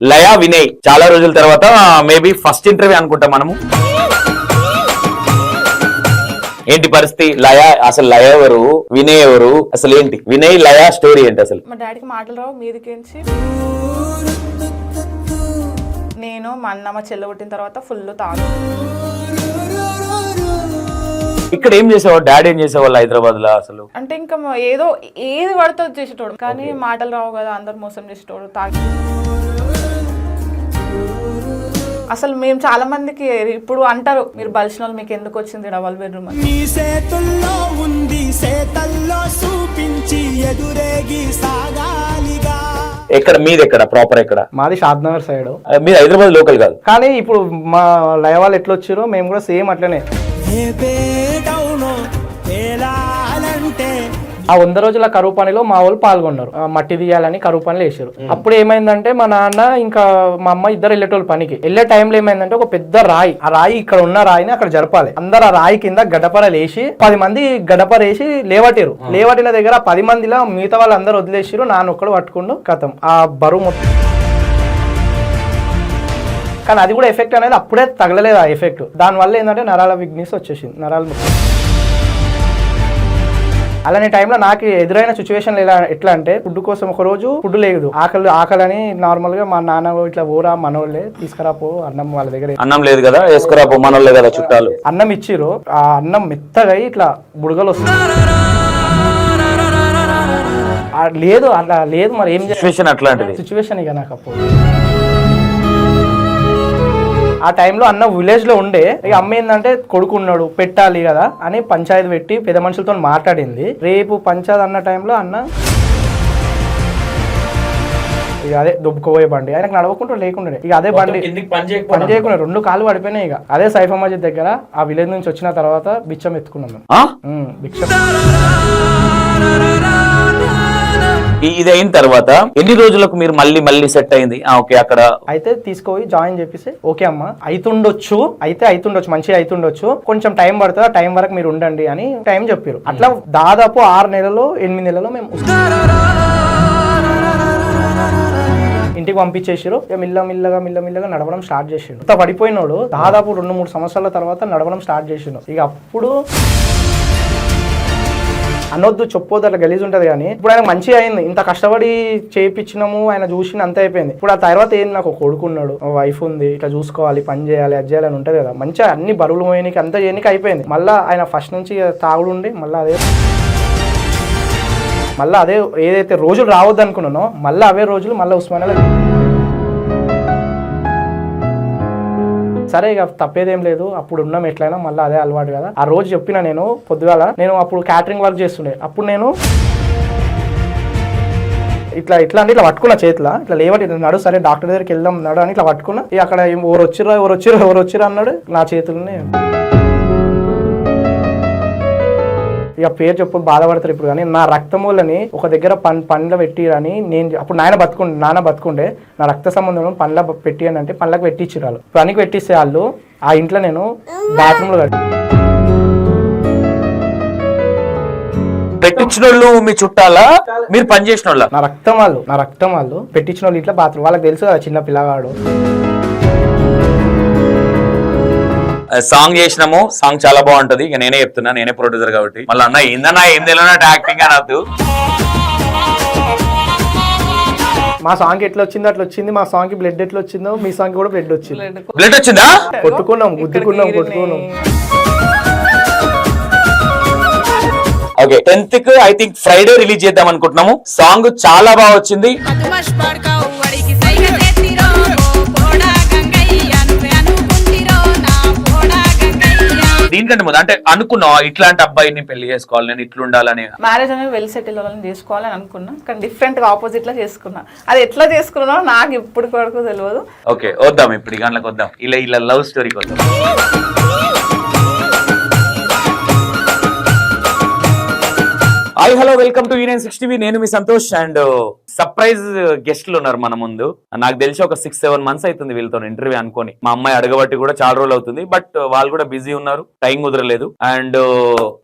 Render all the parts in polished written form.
లయ వినయ్ చాలా రోజుల తర్వాత మేబీ ఫస్ట్ ఇంటర్వ్యూ అనుకుంటాం మనము. ఏంటి పరిస్థితి? లయ అసలు లయ ఎవరు, వినయ్ ఎవరు, అసలు ఏంటి వినయ్ లయ స్టోరీ ఏంటి అసలు? మా డాడీకి మాటలు రావు మీదికించి నేను మా అన్న మా చెల్లె పుట్టిన తర్వాత ఫుల్ తాగు. ఇక్కడ ఏం చేసేవాడు డాడీ? ఏం చేసేవాళ్ళు హైదరాబాద్ లో అసలు? అంటే ఇంకా ఏదో ఏది పడితే చేసేటోడు, కానీ మాటలు రావు కదా, అందరు మోసం చేసేటోడు తాగి. అసలు మేము చాలా మందికి ఇప్పుడు అంటారు, మీరు బలిసిన వాళ్ళు మీకు ఎందుకు వచ్చింది డబల్ బెడ్రూమ్ అని. ఎక్కడ మీది? ఎక్కడ ప్రాపర్? ఎక్కడ మాది షాద్నగర్ సైడ్. మీరు హైదరాబాద్ లోకల్ కాదు? కానీ ఇప్పుడు మా లయ వాళ్ళు ఎట్లా వచ్చారో మేము కూడా సేమ్ అట్లనే. ఆ 100 రోజుల కరువు పనిలో మా వాళ్ళు పాల్గొన్నారు. మట్టి తీయాలని కరువు పనులు వేసారు. అప్పుడు ఏమైందంటే మా నాన్న ఇంకా మా అమ్మ ఇద్దరు వెళ్ళేటోళ్ళు పనికి. వెళ్ళే టైంలో ఏమైందంటే ఒక పెద్ద రాయి, ఆ రాయి ఇక్కడ ఉన్న రాయిని అక్కడ జరపాలి. అందరు ఆ రాయి కింద గడపరలు వేసి 10 మంది గడపర వేసి లేవటారు. లేవటిన దగ్గర 10 మందిలో మిగతా వాళ్ళు అందరు వదిలేసారు. నాన్న ఒక్కడు పట్టుకుండు కథం ఆ బరువు మొత్తం. కానీ అది కూడా ఎఫెక్ట్ అనేది అప్పుడే తగలలేదు. ఆ ఎఫెక్ట్ దానివల్ల ఏంటంటే నరాల వీక్నెస్ వచ్చేసింది, నరాలు. అలానే టైంలో నాకు ఎదురైన సిచ్యువేషన్ ఎట్లా అంటే ఫుడ్ కోసం ఒక రోజు ఫుడ్ లేదు, ఆకలని నార్మల్ గా మా నాన్న ఇట్లా ఊరా మనోళ్ళే తీసుకురాపో అన్నం, వాళ్ళ దగ్గర అన్నం లేదు కదా, వేసుకురాపో మనోళ్ళే కదా చుట్టాలు. అన్నం ఇచ్చిర్రు. ఆ అన్నం మెత్తగా ఇట్లా బుడగలు వస్తుంది. లేదు అట్లా లేదు, మరి ఏం సిచ్యువేషన్ అట్లాంటిది సిచ్యువేషన్ ఇక నాకు అప్పుడు. ఆ టైంలో అన్న విలేజ్ లో ఉండే. ఇక అమ్మ ఏంటంటే కొడుకు ఉన్నాడు పెట్టాలి కదా అని పంచాయతీ పెట్టి పెద్ద మనుషులతో మాట్లాడింది. రేపు పంచాయతీ అన్న టైంలో అన్న ఇక అదే దుబ్బుకోబోయే బండి ఆయనకు నడవకుండా లేకుండా ఇక అదే బండి పని చేయకుండా 2 కాళ్ళు పడిపోయినాయి. ఇక అదే సైఫా మస్జిద్ దగ్గర ఆ విలేజ్ నుంచి వచ్చిన తర్వాత బిచ్చం ఎత్తుకున్నాం మేము. బిచ్చం ఇది అయిన తర్వాత ఎన్ని రోజులకు మీరు మళ్ళీ సెట్ అయింది? ఓకే అక్కడ అయితే తీసుకుపోయి జాయిన్ చెప్పేసి ఓకే అమ్మ అయితుండొచ్చు, అయితుండొచ్చు, మంచిగా అయితుండొచ్చు, కొంచెం టైం పడుతుంది, ఆ టైం వరకు మీరు ఉండండి అని టైం చెప్పారు. అట్లా దాదాపు 6 నెలలో 8 నెలలో మేము ఇంటికి పంపించేసారు. మెల్లమెల్లగా నడవడం స్టార్ట్ చేసిండు. అంత పడిపోయినాడు దాదాపు 2-3 సంవత్సరాల తర్వాత నడవడం స్టార్ట్ చేసిండు. ఇక అప్పుడు అనొద్దు చెప్పొద్దు అట్లా గలీజ్ ఉంటది. కానీ ఇప్పుడు ఆయన మంచిగా అయింది, ఇంత కష్టపడి చేయించినాము, ఆయన చూసిన అంత అయిపోయింది. ఇప్పుడు ఆ తర్వాత ఏంది, నాకు కొడుకున్నాడు, వైఫ్ ఉంది, ఇట్లా చూసుకోవాలి, పని చేయాలి, అది చేయాలని ఉంటది కదా. మంచిగా అన్ని బరువులు పోయడానికి అంతా చేయడానికి అయిపోయింది. మళ్ళీ ఆయన ఫస్ట్ నుంచి తాగుడు ఉండి మళ్ళీ అదే ఏదైతే రోజులు రావద్దు అనుకున్నానో మళ్ళీ అవే రోజులు మళ్ళీ ఉస్మానియాలో. సరే ఇక తప్పేదేం లేదు, అప్పుడు ఉన్నాం ఎట్లయినా మళ్ళీ అదే అలవాటు కదా. ఆ రోజు చెప్పిన నేను పొద్దుగాల, నేను అప్పుడు క్యాటరింగ్ వర్క్ చేస్తుండే. అప్పుడు నేను ఇట్లా అంటే ఇట్లా పట్టుకున్న చేతిలో ఇట్లా లేవటి నడు, సరే డాక్టర్ దగ్గరికి వెళ్దాం నడు అని ఇట్లా పట్టుకున్నా. ఇక అక్కడ ఎవరు వచ్చిరా అన్నాడు. నా చేతుల్ని ఇక పేరు చెప్పు బాధపడతారు ఇప్పుడు. కానీ నా రక్తమూలని ఒక దగ్గర పండ్ల పెట్టిరని నేను అప్పుడు నాన్న బతుకుండే నా రక్త సంబంధం పండ్ల పెట్టి అని అంటే పండ్లకు పెట్టించారు వాళ్ళు. పనికి పెట్టిస్తే వాళ్ళు ఆ ఇంట్లో నేను బాత్రూమ్ లో పెట్టించిన వాళ్ళు మీ చుట్టాలా, మీరు పని చేసిన వాళ్ళ? నా రక్తం వాళ్ళు పెట్టించిన వాళ్ళు ఇట్లా బాత్రూమ్. వాళ్ళకి తెలుసు కదా చిన్న పిల్లగాడు. సాంగ్ చేసినాము, సాంగ్ చాలా బాగుంటది. ఇక నేనే చెప్తున్నా, నేనే ప్రొడ్యూసర్ కాబట్టి. మళ్ళీ అన్న ఏందన్నా ఏం తెలియనట్టు యాక్టింగ్ అనద్దు. మా సాంగ్ ఎట్లా వచ్చిందో అట్లా వచ్చింది. మా సాంగ్ కి బ్లడ్ ఎట్లా వచ్చిందో మీ సాంగ్ కూడా బ్లడ్ వచ్చింది. బ్లడ్ వచ్చిందా? కొట్టుకున్నాం. ఓకే 10th కి ఐ థింక్ ఫ్రైడే రిలీజ్ చేద్దాం అనుకుంటున్నాము. సాంగ్ చాలా బాగా వచ్చింది. దీనికంటే ముందు అంటే అనుకున్నావు ఇట్లాంటి అబ్బాయిని పెళ్లి చేసుకోవాలి, నేను ఇట్లా ఉండాలని? మ్యారేజ్ అనేది వెల్ సెటిల్ వాళ్ళని చేసుకోవాలని అనుకున్నా, కానీ డిఫరెంట్ గా ఆపోజిట్ లా చేసుకున్నా. అది ఎట్లా చేసుకున్నా నాకు ఇప్పుడు వరకు తెలియదు. ఓకే వద్దాం ఇప్పుడు గంటలకు వద్దాం, ఇలా లవ్ స్టోరీకి వద్దాం. Hi hello welcome to E960. నేను మీ సంతోష్. అండ్ సర్ప్రైజ్ గెస్ట్లు ఉన్నారు మన ముందు. నాకు తెలిసి ఒక 6-7 months అవుతుంది వీళ్ళతో ఇంటర్వ్యూ అనుకోని. మా అమ్మాయి అడగబట్టి కూడా చాలా రోజులు అవుతుంది, బట్ వాళ్ళు కూడా బిజీ ఉన్నారు, టైం కుదరలేదు. అండ్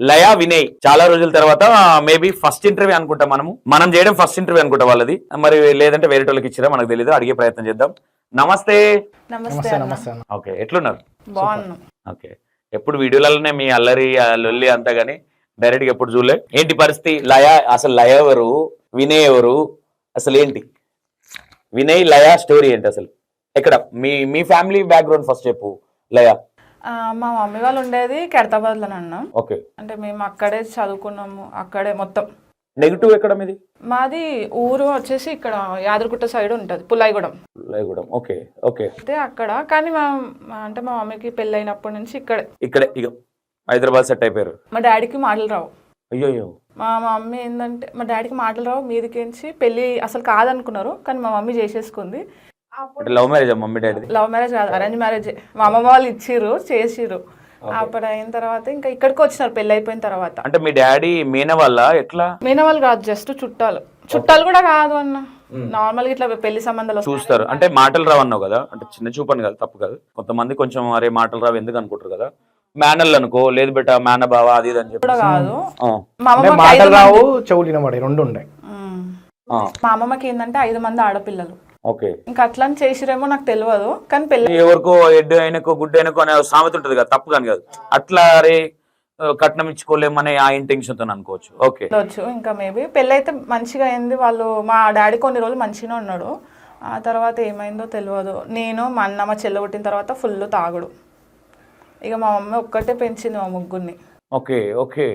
లయా వినయ్ చాలా రోజుల తర్వాత మేబీ ఫస్ట్ ఇంటర్వ్యూ అనుకుంటా, మనం చేయడం ఫస్ట్ ఇంటర్వ్యూ అనుకుంటా వాళ్ళది. మరి లేదంటే వేరే వాళ్ళకి ఇచ్చిరా మనకు తెలియదు, అడిగే ప్రయత్నం చేద్దాం. నమస్తే. నమస్తే అన్న. ఓకే, ఎట్లున్నారు? బాగున్నాం. ఓకే, ఎప్పుడు వీడియోలలోనే మీ అల్లరి లొల్లి అంతా గానీ డైరెక్ట్ గా ఎప్పుడు చూడలే. ఏంటి పరిస్థితి? అసలు లయ ఎవరు, వినయ్ ఎవరు, అసలు ఏంటి వినయ్ లయ స్టోరీ ఏంటి అసలు? ఎక్కడ మీ ఫ్యామిలీ బ్యాక్గ్రౌండ్ ఫస్ట్ చెప్పు. లయ మా మమ్మీ వాళ్ళు ఉండేది ఖైరతాబాద్లో అన్న. ఓకే, అంటే మేము అక్కడే చదువుకున్నాము, అక్కడే మొత్తం. నెగిటివ్ ఎక్కడ మీది? మాది ఊరు వచ్చేసి ఇక్కడ యాదగిరిగుట్ట సైడ్ ఉంటుంది, పుల్లాయిగూడెం. Okay okay. అయితే అక్కడ కానీ మా మమ్మీకి పెళ్ళి అయినప్పటి నుంచి ఇక్కడే ఇక హైదరాబాద్ సెట్ అయిపోయారు. మా డాడీకి మాటలు రావు. అయ్యో. మా మమ్మీ ఏంటంటే మా డాడీకి మాటలు రావు, మీదికించి పెళ్ళి అసలు కాదనుకున్నారు, కానీ మా మమ్మీ చేసేసుకుంది. Love marriage? Mummy daddy love marriage కాదు, అరేంజ్ మ్యారేజ్. మా అమ్మమ్మ వాళ్ళు చేసిర్రు. అప్పుడు అయిన తర్వాత ఇంకా ఇక్కడికి వచ్చినారు పెళ్లి అయిపోయిన తర్వాత. అంటే మీ డాడీ మీన వాళ్ళ? ఎట్లా మీన వాళ్ళు కాదు, జస్ట్ చుట్టాలు కూడా కాదు అన్న. నార్మల్ గా ఇట్లా పెళ్లి సంబంధాలు చూస్తారు. అంటే మాటలు రావు అన్నావు కదా, అంటే చిన్న చూపని కాదు, తప్పు కాదు. కొంతమంది కొంచెం అరే మాటలు రావు ఎందుకు అనుకుంటారు కదా. మేనల్ అనుకో, లేదు బెట మేన బావ అది ఇది అని చెప్పి కూడా కాదు. మాటలు రావు, చెవులు వినబడే రెండు ఉన్నాయి. మా అమ్మమ్మకి ఏంటంటే 5 మంది ఆడపిల్లలు. ఓకే, ఇంకా అట్లా చేసిరేమో నాకు తెలియదు, కానీ పెళ్లి ఎవరికో ఎడ్ అయినకో గుడ్డ అయినకో అనే సామెత ఉంటది కదా, తప్పు కాని కాదు. అట్లా అరే కట్నం ఇచ్చుకోలేమనే ఆ ఇంటెన్షన్ తో అనుకోవచ్చు. ఓకే, ఇంకా మేబీ పెళ్ళి అయితే మంచిగా అయింది. వాళ్ళు మా డాడీ కొన్ని రోజులు మంచిగానే ఉన్నాడు. ఆ తర్వాత ఏమైందో తెలియదు. నేను మా అన్న మా చెల్లె పుట్టిన తర్వాత ఫుల్ తాగుడు. ఇక మా మమ్మీ ఒక్కటే పెంచింది మా ముగ్గురిని. Okay okay.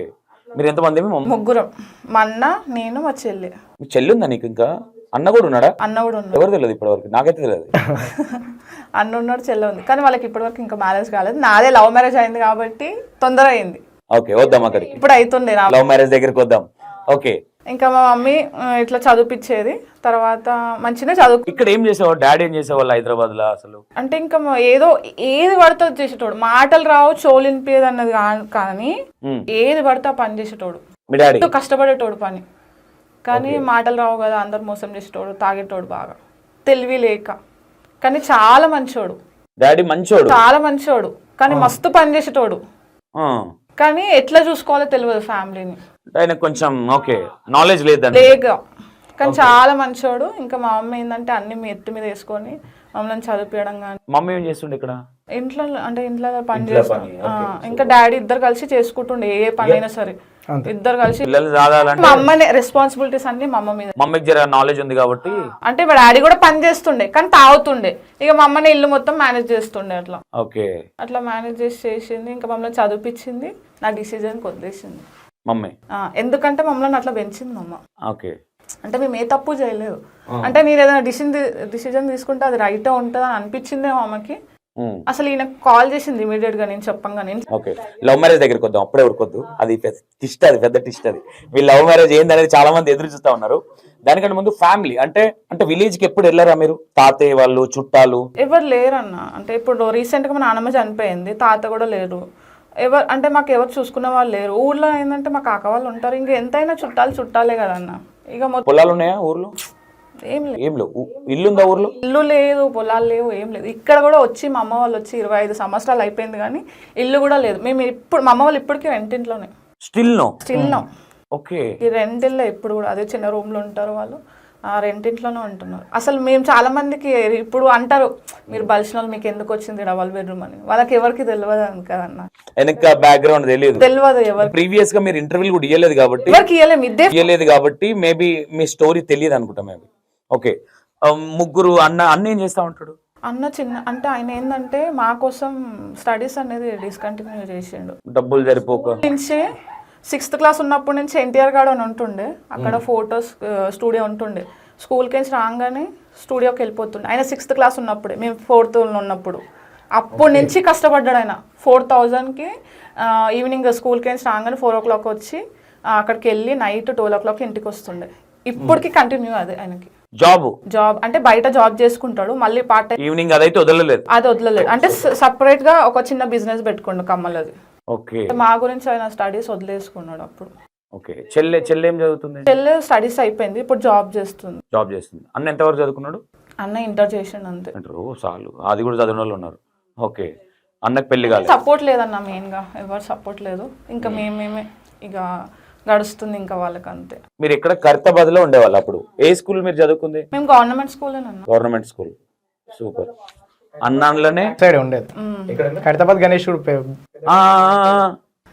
మీరు ఎంతమంది? ముగ్గురం, మా అన్న, నేను, మా చెల్లి. మీ చెల్లి ఉందా నీకు? ఇంకా అన్న కూడా ఉన్నాడా? అన్న కూడా ఉన్నాడు. ఎవరు తెలియదు ఇప్పటి వరకు, నాకైతే తెలియదు. అన్న ఉన్నాడు, చెల్లె ఉంది, కానీ వాళ్ళకి ఇప్పటి వరకు ఇంకా మ్యారేజ్ కాలేదు. నాదే లవ్ మ్యారేజ్ అయింది కాబట్టి తొందర అయింది. ఓకే, వద్దాం అక్కడికి. ఇప్పుడు అవుతుండే లవ్ మ్యారేజ్ దగ్గరికి వద్దాం. ఓకే, ఇంకా మా మమ్మీ ఇట్లా చదివిపించేది. తర్వాత మంచిగా చదువు. ఇక్కడ ఏం చేసేవాళ్ళు? డాడీ ఏం చేసేవాళ్ళు హైదరాబాద్ లో అసలు? అంటే ఇంకా ఏది పడితే చేసేటోడు. మాటలు రావు, చోలినిపేది అన్నది కానీ ఏది పడితే పని చేసేటోడు. మీ డాడీ కష్టపడేటోడు పని, కానీ మాటలు రావు కదా, అందరు మోసం చేసేటోడు, తాగేటోడు, బాగా తెలివి లేక. కానీ చాలా మంచోడు డాడీ. మంచోడు, చాలా మంచోడు, కానీ మస్తు పని చేసేటోడు. కానీ ఎట్లా చూసుకోవాలో తెలియదు ఫ్యామిలీని. ఆయన కొంచెం ఓకే నాలెడ్జ్ లేదని లేక, కానీ చాలా మంచోడు. ఇంకా మా మమ్మీ ఏంటంటే అన్ని మీ ఎత్తి మీద వేసుకొని మమ్మల్ని చదివించడం. కానీ మమ్మీ ఏం చేస్తుండే ఇక్కడ? ఇంట్లో పని చేస్తాం. ఇంకా డాడీ ఇద్దరు కలిసి చేసుకుంటుండే ఏ పని అయినా సరే, ఇద్దరు కలిసి. మా అమ్మనే రెస్పాన్సిబిలిటీస్ అన్ని మా అమ్మ మీద. మమ్మీకి జర నాలెడ్జ్ ఉంది కాబట్టి. అంటే మా డాడీ కూడా పని చేస్తుండే, కానీ తాగుతుండే. ఇక మా అమ్మని ఇల్లు మొత్తం మేనేజ్ చేస్తుండే. అట్లా మేనేజ్ చేసింది. ఇంకా మమ్మల్ని చదివిపించింది, నా డిసిజన్ వదిలేసింది మమ్మీ. ఎందుకంటే మమ్మల్ని అట్లా పెంచింది మమ్మ. ఓకే, అంటే మేము ఏ తప్పు చేయలేదు. అంటే నేను ఏదైనా డిసిజన్ తీసుకుంటే అది రైట్ ఉంటుంది అని అనిపించిందే మా అమ్మకి. అసలు ఈయన కాల్ చేసింది ఇమీడియట్ గా నేను చెప్పంగానే. ఓకే, లవ్ మ్యారేజ్ దగ్గరికి వద్దాం. అప్పుడే ఊరుకోద్దు, అది టిస్ట్, అది పెద్ద టిస్ట్. అది మీ లవ్ మ్యారేజ్ ఏందనేది చాలా మంది ఎదురు చూస్తా ఉన్నారు. దానికంటే ముందు ఫ్యామిలీ అంటే విలేజ్ కి ఎప్పుడు వెళ్ళారా మీరు? తాతయ్య వాళ్ళు, చుట్టాలు ఎవరు లేరన్న. అంటే ఇప్పుడు రీసెంట్ గా మా నాన్నమ్మ చనిపోయింది, తాత కూడా లేరు. అంటే మాకు ఎవరు చూసుకునే వాళ్ళు లేరు. ఊర్లో ఏంటంటే మా కాక వాళ్ళు ఉంటారు, ఇంకా ఎంతైనా చుట్టాలే కదన్న. ఇక పొలాలు ఉన్నాయా ఊర్లో? ఏం లేవు. ఇల్లుందా ఊర్లో? ఇల్లు లేదు, పొలాలు లేవు, ఏం లేదు. ఇక్కడ కూడా వచ్చి మా అమ్మ వాళ్ళు వచ్చి 25 సంవత్సరాలు అయిపోయింది, కానీ ఇల్లు కూడా లేదు. మేము ఇప్పుడు మా అమ్మ వాళ్ళు ఇప్పటికీ రెంటింట్లోనే. Still no. ఓకే, ఈ రెంటిల్లో ఇప్పుడు కూడా అదే చిన్న రూమ్ లో ఉంటారు వాళ్ళు, ఆ రెంటింట్లోనే ఉంటున్నారు. అసలు మేము చాలా మందికి ఇప్పుడు అంటారు, మీరు బలిసిన వాళ్ళు మీకు ఎందుకు వచ్చింది డబల్ బెడ్రూమ్ అని. వాళ్ళకి ఎవరికి తెలియదు కదన్న, వెనక బ్యాక్గ్రౌండ్ తెలియదు ఎవరు. ప్రీవియస్ గా మీరు ఇంటర్వ్యూ కూడా ఇవ్వలేదు కాబట్టి, ఇవ్వలేదు కాబట్టి మేబీ మీ స్టోరీ తెలియదు అనుకుంటా మేబీ. ఓకే, ముగ్గురు. అన్న ఏం చేస్తా ఉంటాడు? అన్న అంటే ఆయన ఏంటంటే మా కోసం స్టడీస్ అనేది డిస్కంటిన్యూ చేసిండు. డబ్బులు సరిపోక నుంచి 6th క్లాస్ ఉన్నప్పటి నుంచి ఎన్టీఆర్ గార్డ్ అని ఉంటుండే, అక్కడ ఫోటోస్ స్టూడియో ఉంటుండే. స్కూల్కి నుంచి రాగానే స్టూడియోకి వెళ్ళిపోతుండే. ఆయన 6th క్లాస్ ఉన్నప్పుడే, మేము 4th ఉన్నప్పుడు. అప్పటి నుంచి కష్టపడ్డాడు ఆయన. 4000కి ఈవినింగ్ స్కూల్కి నుంచి రాగానే 4 o'clock వచ్చి అక్కడికి వెళ్ళి నైట్ 12 o'clock ఇంటికి వస్తుండే. ఇప్పటికి కంటిన్యూ అదే ఆయనకి. జాబ్ అంటే బయట జాబ్ చేసుకుంటాడు, మళ్ళీ పార్ట్ టైం ఈవినింగ్ అదైతే వదలలేదు. అంటే సపరేట్ గా ఒక చిన్న బిజినెస్ పెట్టుకోండు కమ్మలది. ఓకే, మా గురించి ఆయన స్టడీస్ వదిలేసుకున్నాడు అప్పుడు. ఓకే. చెల్లె ఏం చదువుతుంది? చెల్లె స్టడీస్ అయిపోయింది, ఇప్పుడు జాబ్ చేస్తుంది. జాబ్ చేస్తుంది. అన్న ఎంతవరకు చదువుకున్నాడు? అన్న ఇంటర్ చేసిండు అంతే. అంటారు చాలు, అది కూడా చదివిన వాళ్ళు ఉన్నారు. ఓకే. అన్నకు పెళ్లి కాలేదు. సపోర్ట్ లేదన్న, మెయిన్గా ఎవరు సపోర్ట్ లేదు. ఇంకా మేమేమే ఇక గడుస్తుంది ఇంకా వాళ్ళకి అంతే. మీరు ఎక్కడ ఖైరతాబాద్ లో ఉండేవాళ్ళు అప్పుడు? ఏ స్కూల్ మీరు చదువుకుంది? మేము గవర్నమెంట్ స్కూలేనన్న. Government school. సూపర్. అన్నాలోనే సైడ్ ఉండేది ఖైరతాబాద్ గణేశుడు ఆ,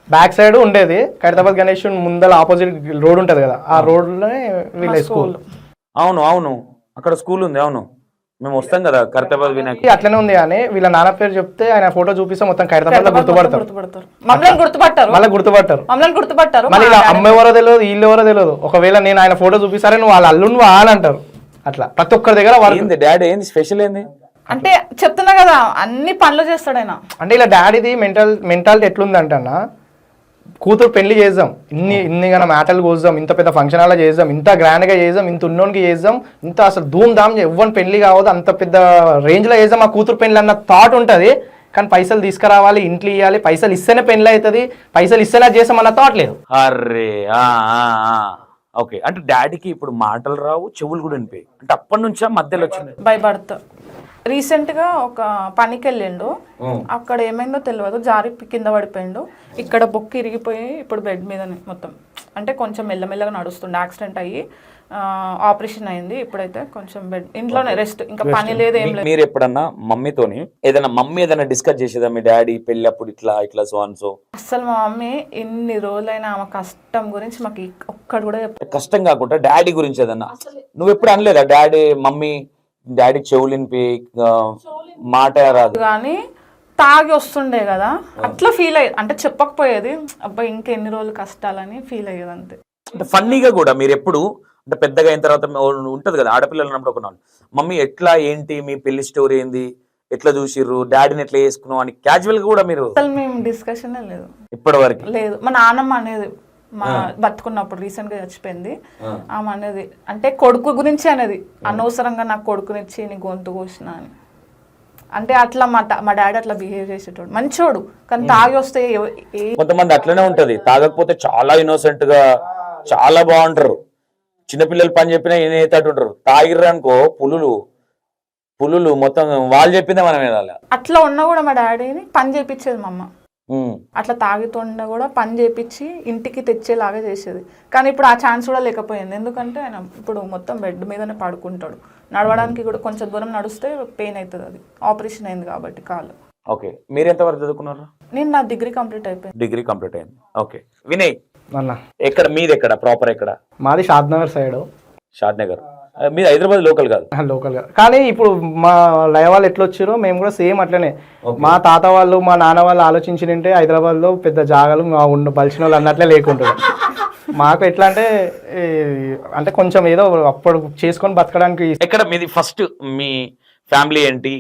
బ్యాక్ సైడ్ ఉండేది. ఖైరతాబాద్ గణేశుడు ముందర ఆపోజిట్ రోడ్ ఉంటది కదా, ఆ రోడ్ లోనే వీళ్ళ స్కూల్. అవును అవును, అక్కడ స్కూల్ ఉంది. అవును, మేము వస్తాం కదా ఖైరతాబాద్ వినాయక్. అట్లనే ఉంది కానీ వీళ్ళ నాన్న పేరు చెప్తే ఆయన ఫోటో చూపిస్తే మొత్తం ఖైరతాబాద్ లో గుర్తుపడతారు. మమ్మల్ని గుర్తుపట్టారు, మళ్ళీ గుర్తుపట్టారు. మమ్మల్ని గుర్తుపట్టారు. మళ్ళీ అమ్మ ఎవరో తెలియదు, వీళ్ళు ఎవరో తెలియదు. ఒకవేళ నేను ఆయన ఫోటో చూపిస్తారే నువ్వు వాళ్ళ అల్లుడు అని అంటారు. అట్లా ప్రతి ఒక్కరి దగ్గర ఏంది డాడీ, ఏంది స్పెషల్ ఏంది అంటే చెప్తున్నా కదా, అన్ని పనులు చేస్తాడు ఆయన. అంటే ఇలా డాడీది మెంటాలిటీ ఎట్లుందంటే అన్న, కూతురు పెళ్లి చేద్దాం, ఇన్ని గన మ్యాటర్లు కోద్దాం, ఇంత పెద్ద ఫంక్షన్ హాల్లో చేద్దాం, ఇంత గ్రాండ్ గా చేద్దాం, ఇంత ఉన్నోనికి చేద్దాం, ఇంత అసలు ధూమ్ ధామ్ ఎవ్వని పెళ్లి కావద్దు, అంత పెద్ద రేంజ్ లో చేద్దాం ఆ కూతురు పెళ్లి అన్న థాట్ ఉంటది. కానీ పైసలు తీసుకురావాలి, ఇంట్లో ఇవ్వాలి, పైసలు ఇస్తేనే పెళ్లి అవుతుంది, పైసలు ఇస్తేనే చేస్తాం అన్న థాట్ లేదు. Array okay. అంటే డాడీకి ఇప్పుడు మాటలు రావు, చెవులు కూడా వినిపోయి, అంటే అప్పటి నుంచా మధ్యలో వచ్చింది? By birth. రీసెంట్ గా ఒక పనికి వెళ్ళిండు, అక్కడ ఏమైందో తెలియదు, జారి కింద పడిపోయిండు. ఇక్కడ బొక్కు ఇరిగిపోయి ఇప్పుడు బెడ్ మీదనే మొత్తం, అంటే కొంచెం మెల్లమెల్లగా నడుస్తుండే. యాక్సిడెంట్ అయ్యి ఆపరేషన్ అయింది. ఇప్పుడైతే కొంచెం బెడ్ ఇంట్లోనే రెస్ట్, ఇంకా పని లేదు ఏం లేదు. మీరు ఎప్పుడన్నా మమ్మీతోని మమ్మీ ఏదైనా డిస్కస్ చేసేదా మీ డాడీ పెళ్లి అప్పుడు ఇట్లా ఇట్లా సో అండ్ సో? అసలు మా మమ్మీ ఎన్ని రోజులైనా ఆమె కష్టం గురించి మాకు ఒక్కడు కూడా కష్టం కాకుండా డాడీ గురించి ఏదన్నా నువ్వు ఎప్పుడు అనలేదా? డాడీ చెవులినిపి మాట రాదు కానీ తాగి వస్తుండే కదా, అట్లా ఫీల్ అయ్యేది. అంటే చెప్పకపోయేది, అబ్బాయి ఇంకా ఎన్ని రోజులు కష్టాలని ఫీల్ అయ్యేది అంతే. అంటే ఫన్నీగా కూడా మీరు ఎప్పుడు అంటే పెద్దగా అయిన తర్వాత ఉంటది కదా ఆడపిల్లలు అన్నప్పుడు ఒక మమ్మీ ఎట్లా ఏంటి మీ పెళ్లి స్టోరీ ఏంది, ఎట్లా చూసిర్రు, డాడీని ఎట్లా చేసుకున్నావు అని క్యాజువల్ గా కూడా మీరు? అసలు మేము డిస్కషన్ లేదు ఇప్పటి వరకు లేదు. మా నాన్నమ్మ అనేది మా బతుకున్నప్పుడు రీసెంట్ గా చచ్చిపోయింది, ఆమె అనేది అంటే కొడుకు గురించి అనేది, అనవసరంగా నాకు కొడుకునిచ్చి నీ గొంతు కోసిన అని. అంటే అట్లా మా డాడీ అట్లా బిహేవ్ చేసేటోడు, మంచోడు, కానీ తాగి వస్తే కొంతమంది అట్లనే ఉంటది, తాగకపోతే చాలా ఇన్నోసెంట్ గా చాలా బాగుంటారు. చిన్నపిల్లలు పని చెప్పినా ఏనేటట్టుంటారు, తాగిర్రు అనుకో పులులు మొత్తం వాళ్ళు చెప్పిందే మనం వినాలి. అట్లా ఉన్నా కూడా మా డాడీని పని చేపించేది మా అమ్మ. అట్లా తాగుతుండ కూడా పని చేపించి ఇంటికి తెచ్చేలాగా చేసేది. కానీ ఇప్పుడు ఆ ఛాన్స్ కూడా లేకపోయింది, ఎందుకంటే ఆయన ఇప్పుడు మొత్తం బెడ్ మీదనే పడుకుంటాడు. నడవడానికి కూడా కొంచెం దూరం నడిస్తే పెయిన్ అవుతుంది, అది ఆపరేషన్ అయింది కాబట్టి కాలు. ఓకే. మీరు ఎంత వరకు చదువుకున్నారు? నేను నా డిగ్రీ కంప్లీట్ అయిపోయింది. డిగ్రీ కంప్లీట్ అయింది. ఓకే. వినయ్ అన్న ఎక్కడ మీది? ఎక్కడ ప్రాపర్? ఎక్కడ? మాది షాద్ నగర్ సైడ్. షాద్ నగర్. మీది హైదరాబాద్ లోకల్ కాదు? లోకల్ గా. కానీ ఇప్పుడు మా లయ వాళ్ళు ఎట్లా వచ్చారో మేము కూడా సేమ్ అట్లనే. మా తాత వాళ్ళు మా నాన్న వాళ్ళు ఆలోచించింటే హైదరాబాద్ లో పెద్ద జాగాలు బలిసిన వాళ్ళు అన్నట్లే లేకుంటారు. మాకు ఎట్లా అంటే కొంచెం ఏదో అప్పుడు చేసుకొని బతకడానికి. ఎక్కడ మీది? ఫస్ట్ మీ ఫ్యామిలీ ఏంటి,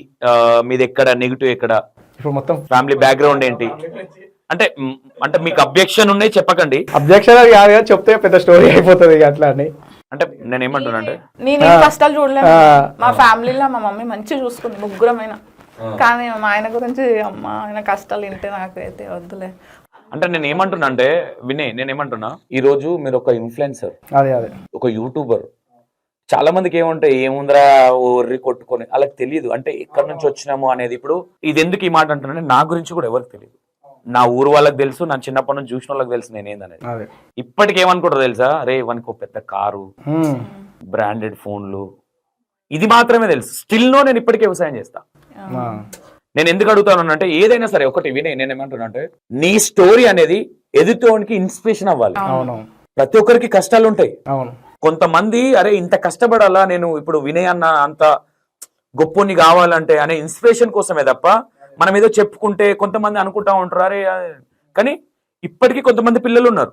మీది ఎక్కడ, నెగిటివ్ ఎక్కడ, ఇప్పుడు మొత్తం ఫ్యామిలీ బ్యాక్గ్రౌండ్ ఏంటి? అంటే మీకు అబ్జెక్షన్ ఉన్నాయి చెప్పకండి. అబ్జెక్షన్ అది కాదు, చెప్తే పెద్ద స్టోరీ అయిపోతుంది అట్లా అని. అంటే నేను ఏమంటున్నా అంటే నేను ఏ కష్టాలు చూడలేదు. మా ఫ్యామిలీలో మా మమ్మీ మంచిగా చూసుకుంది, ముగ్గురమైన. కానీ మా ఆయన గురించి అమ్మ ఆయన కష్టాలు వింటే నాకైతే వద్దులే. అంటే నేను ఏమంటున్నా అంటే వినయ్, నేను ఏమంటున్నా, ఈ రోజు మీరు ఒక ఇన్ఫ్లుయెన్సర్, అదే ఒక యూట్యూబర్. చాలా మందికి ఏముంటాయి, ఏముందిరా ఒర్రి కొట్టుకొని, వాళ్ళకి తెలియదు అంటే ఎక్కడి నుంచి వచ్చినాము అనేది. ఇప్పుడు ఇది ఎందుకు ఈ మాట అంటున్నా, నా గురించి కూడా ఎవరికి తెలియదు. నా ఊరు వాళ్ళకి తెలుసు, నా చిన్నప్పటి నుంచి చూసిన వాళ్ళకి తెలుసు నేనేందనేది. ఇప్పటికి ఏమనుకుంటారు తెలుసా, రే వానికి ఒక పెద్ద కారు, బ్రాండెడ్ ఫోన్లు, ఇది మాత్రమే తెలుసు. స్టిల్ నో నేను ఇప్పటికే వ్యవసాయం చేస్తా. నేను ఎందుకు అడుగుతాను అంటే ఏదైనా సరే ఒకటి వినే, నేను ఏమంటున్నా అంటే నీ స్టోరీ అనేది ఎదుటోనికి ఇన్స్పిరేషన్ అవ్వాలి. ప్రతి ఒక్కరికి కష్టాలు ఉంటాయి. కొంతమంది అరే ఇంత కష్టపడాలా నేను, ఇప్పుడు వినయ్ అన్న అంత గొప్పని కావాలంటే అనే ఇన్స్పిరేషన్ కోసమే తప్ప మనం ఏదో చెప్పుకుంటే కొంతమంది అనుకుంటా ఉంటారు అరే. కానీ ఇప్పటికీ కొంతమంది పిల్లలు ఉన్నారు,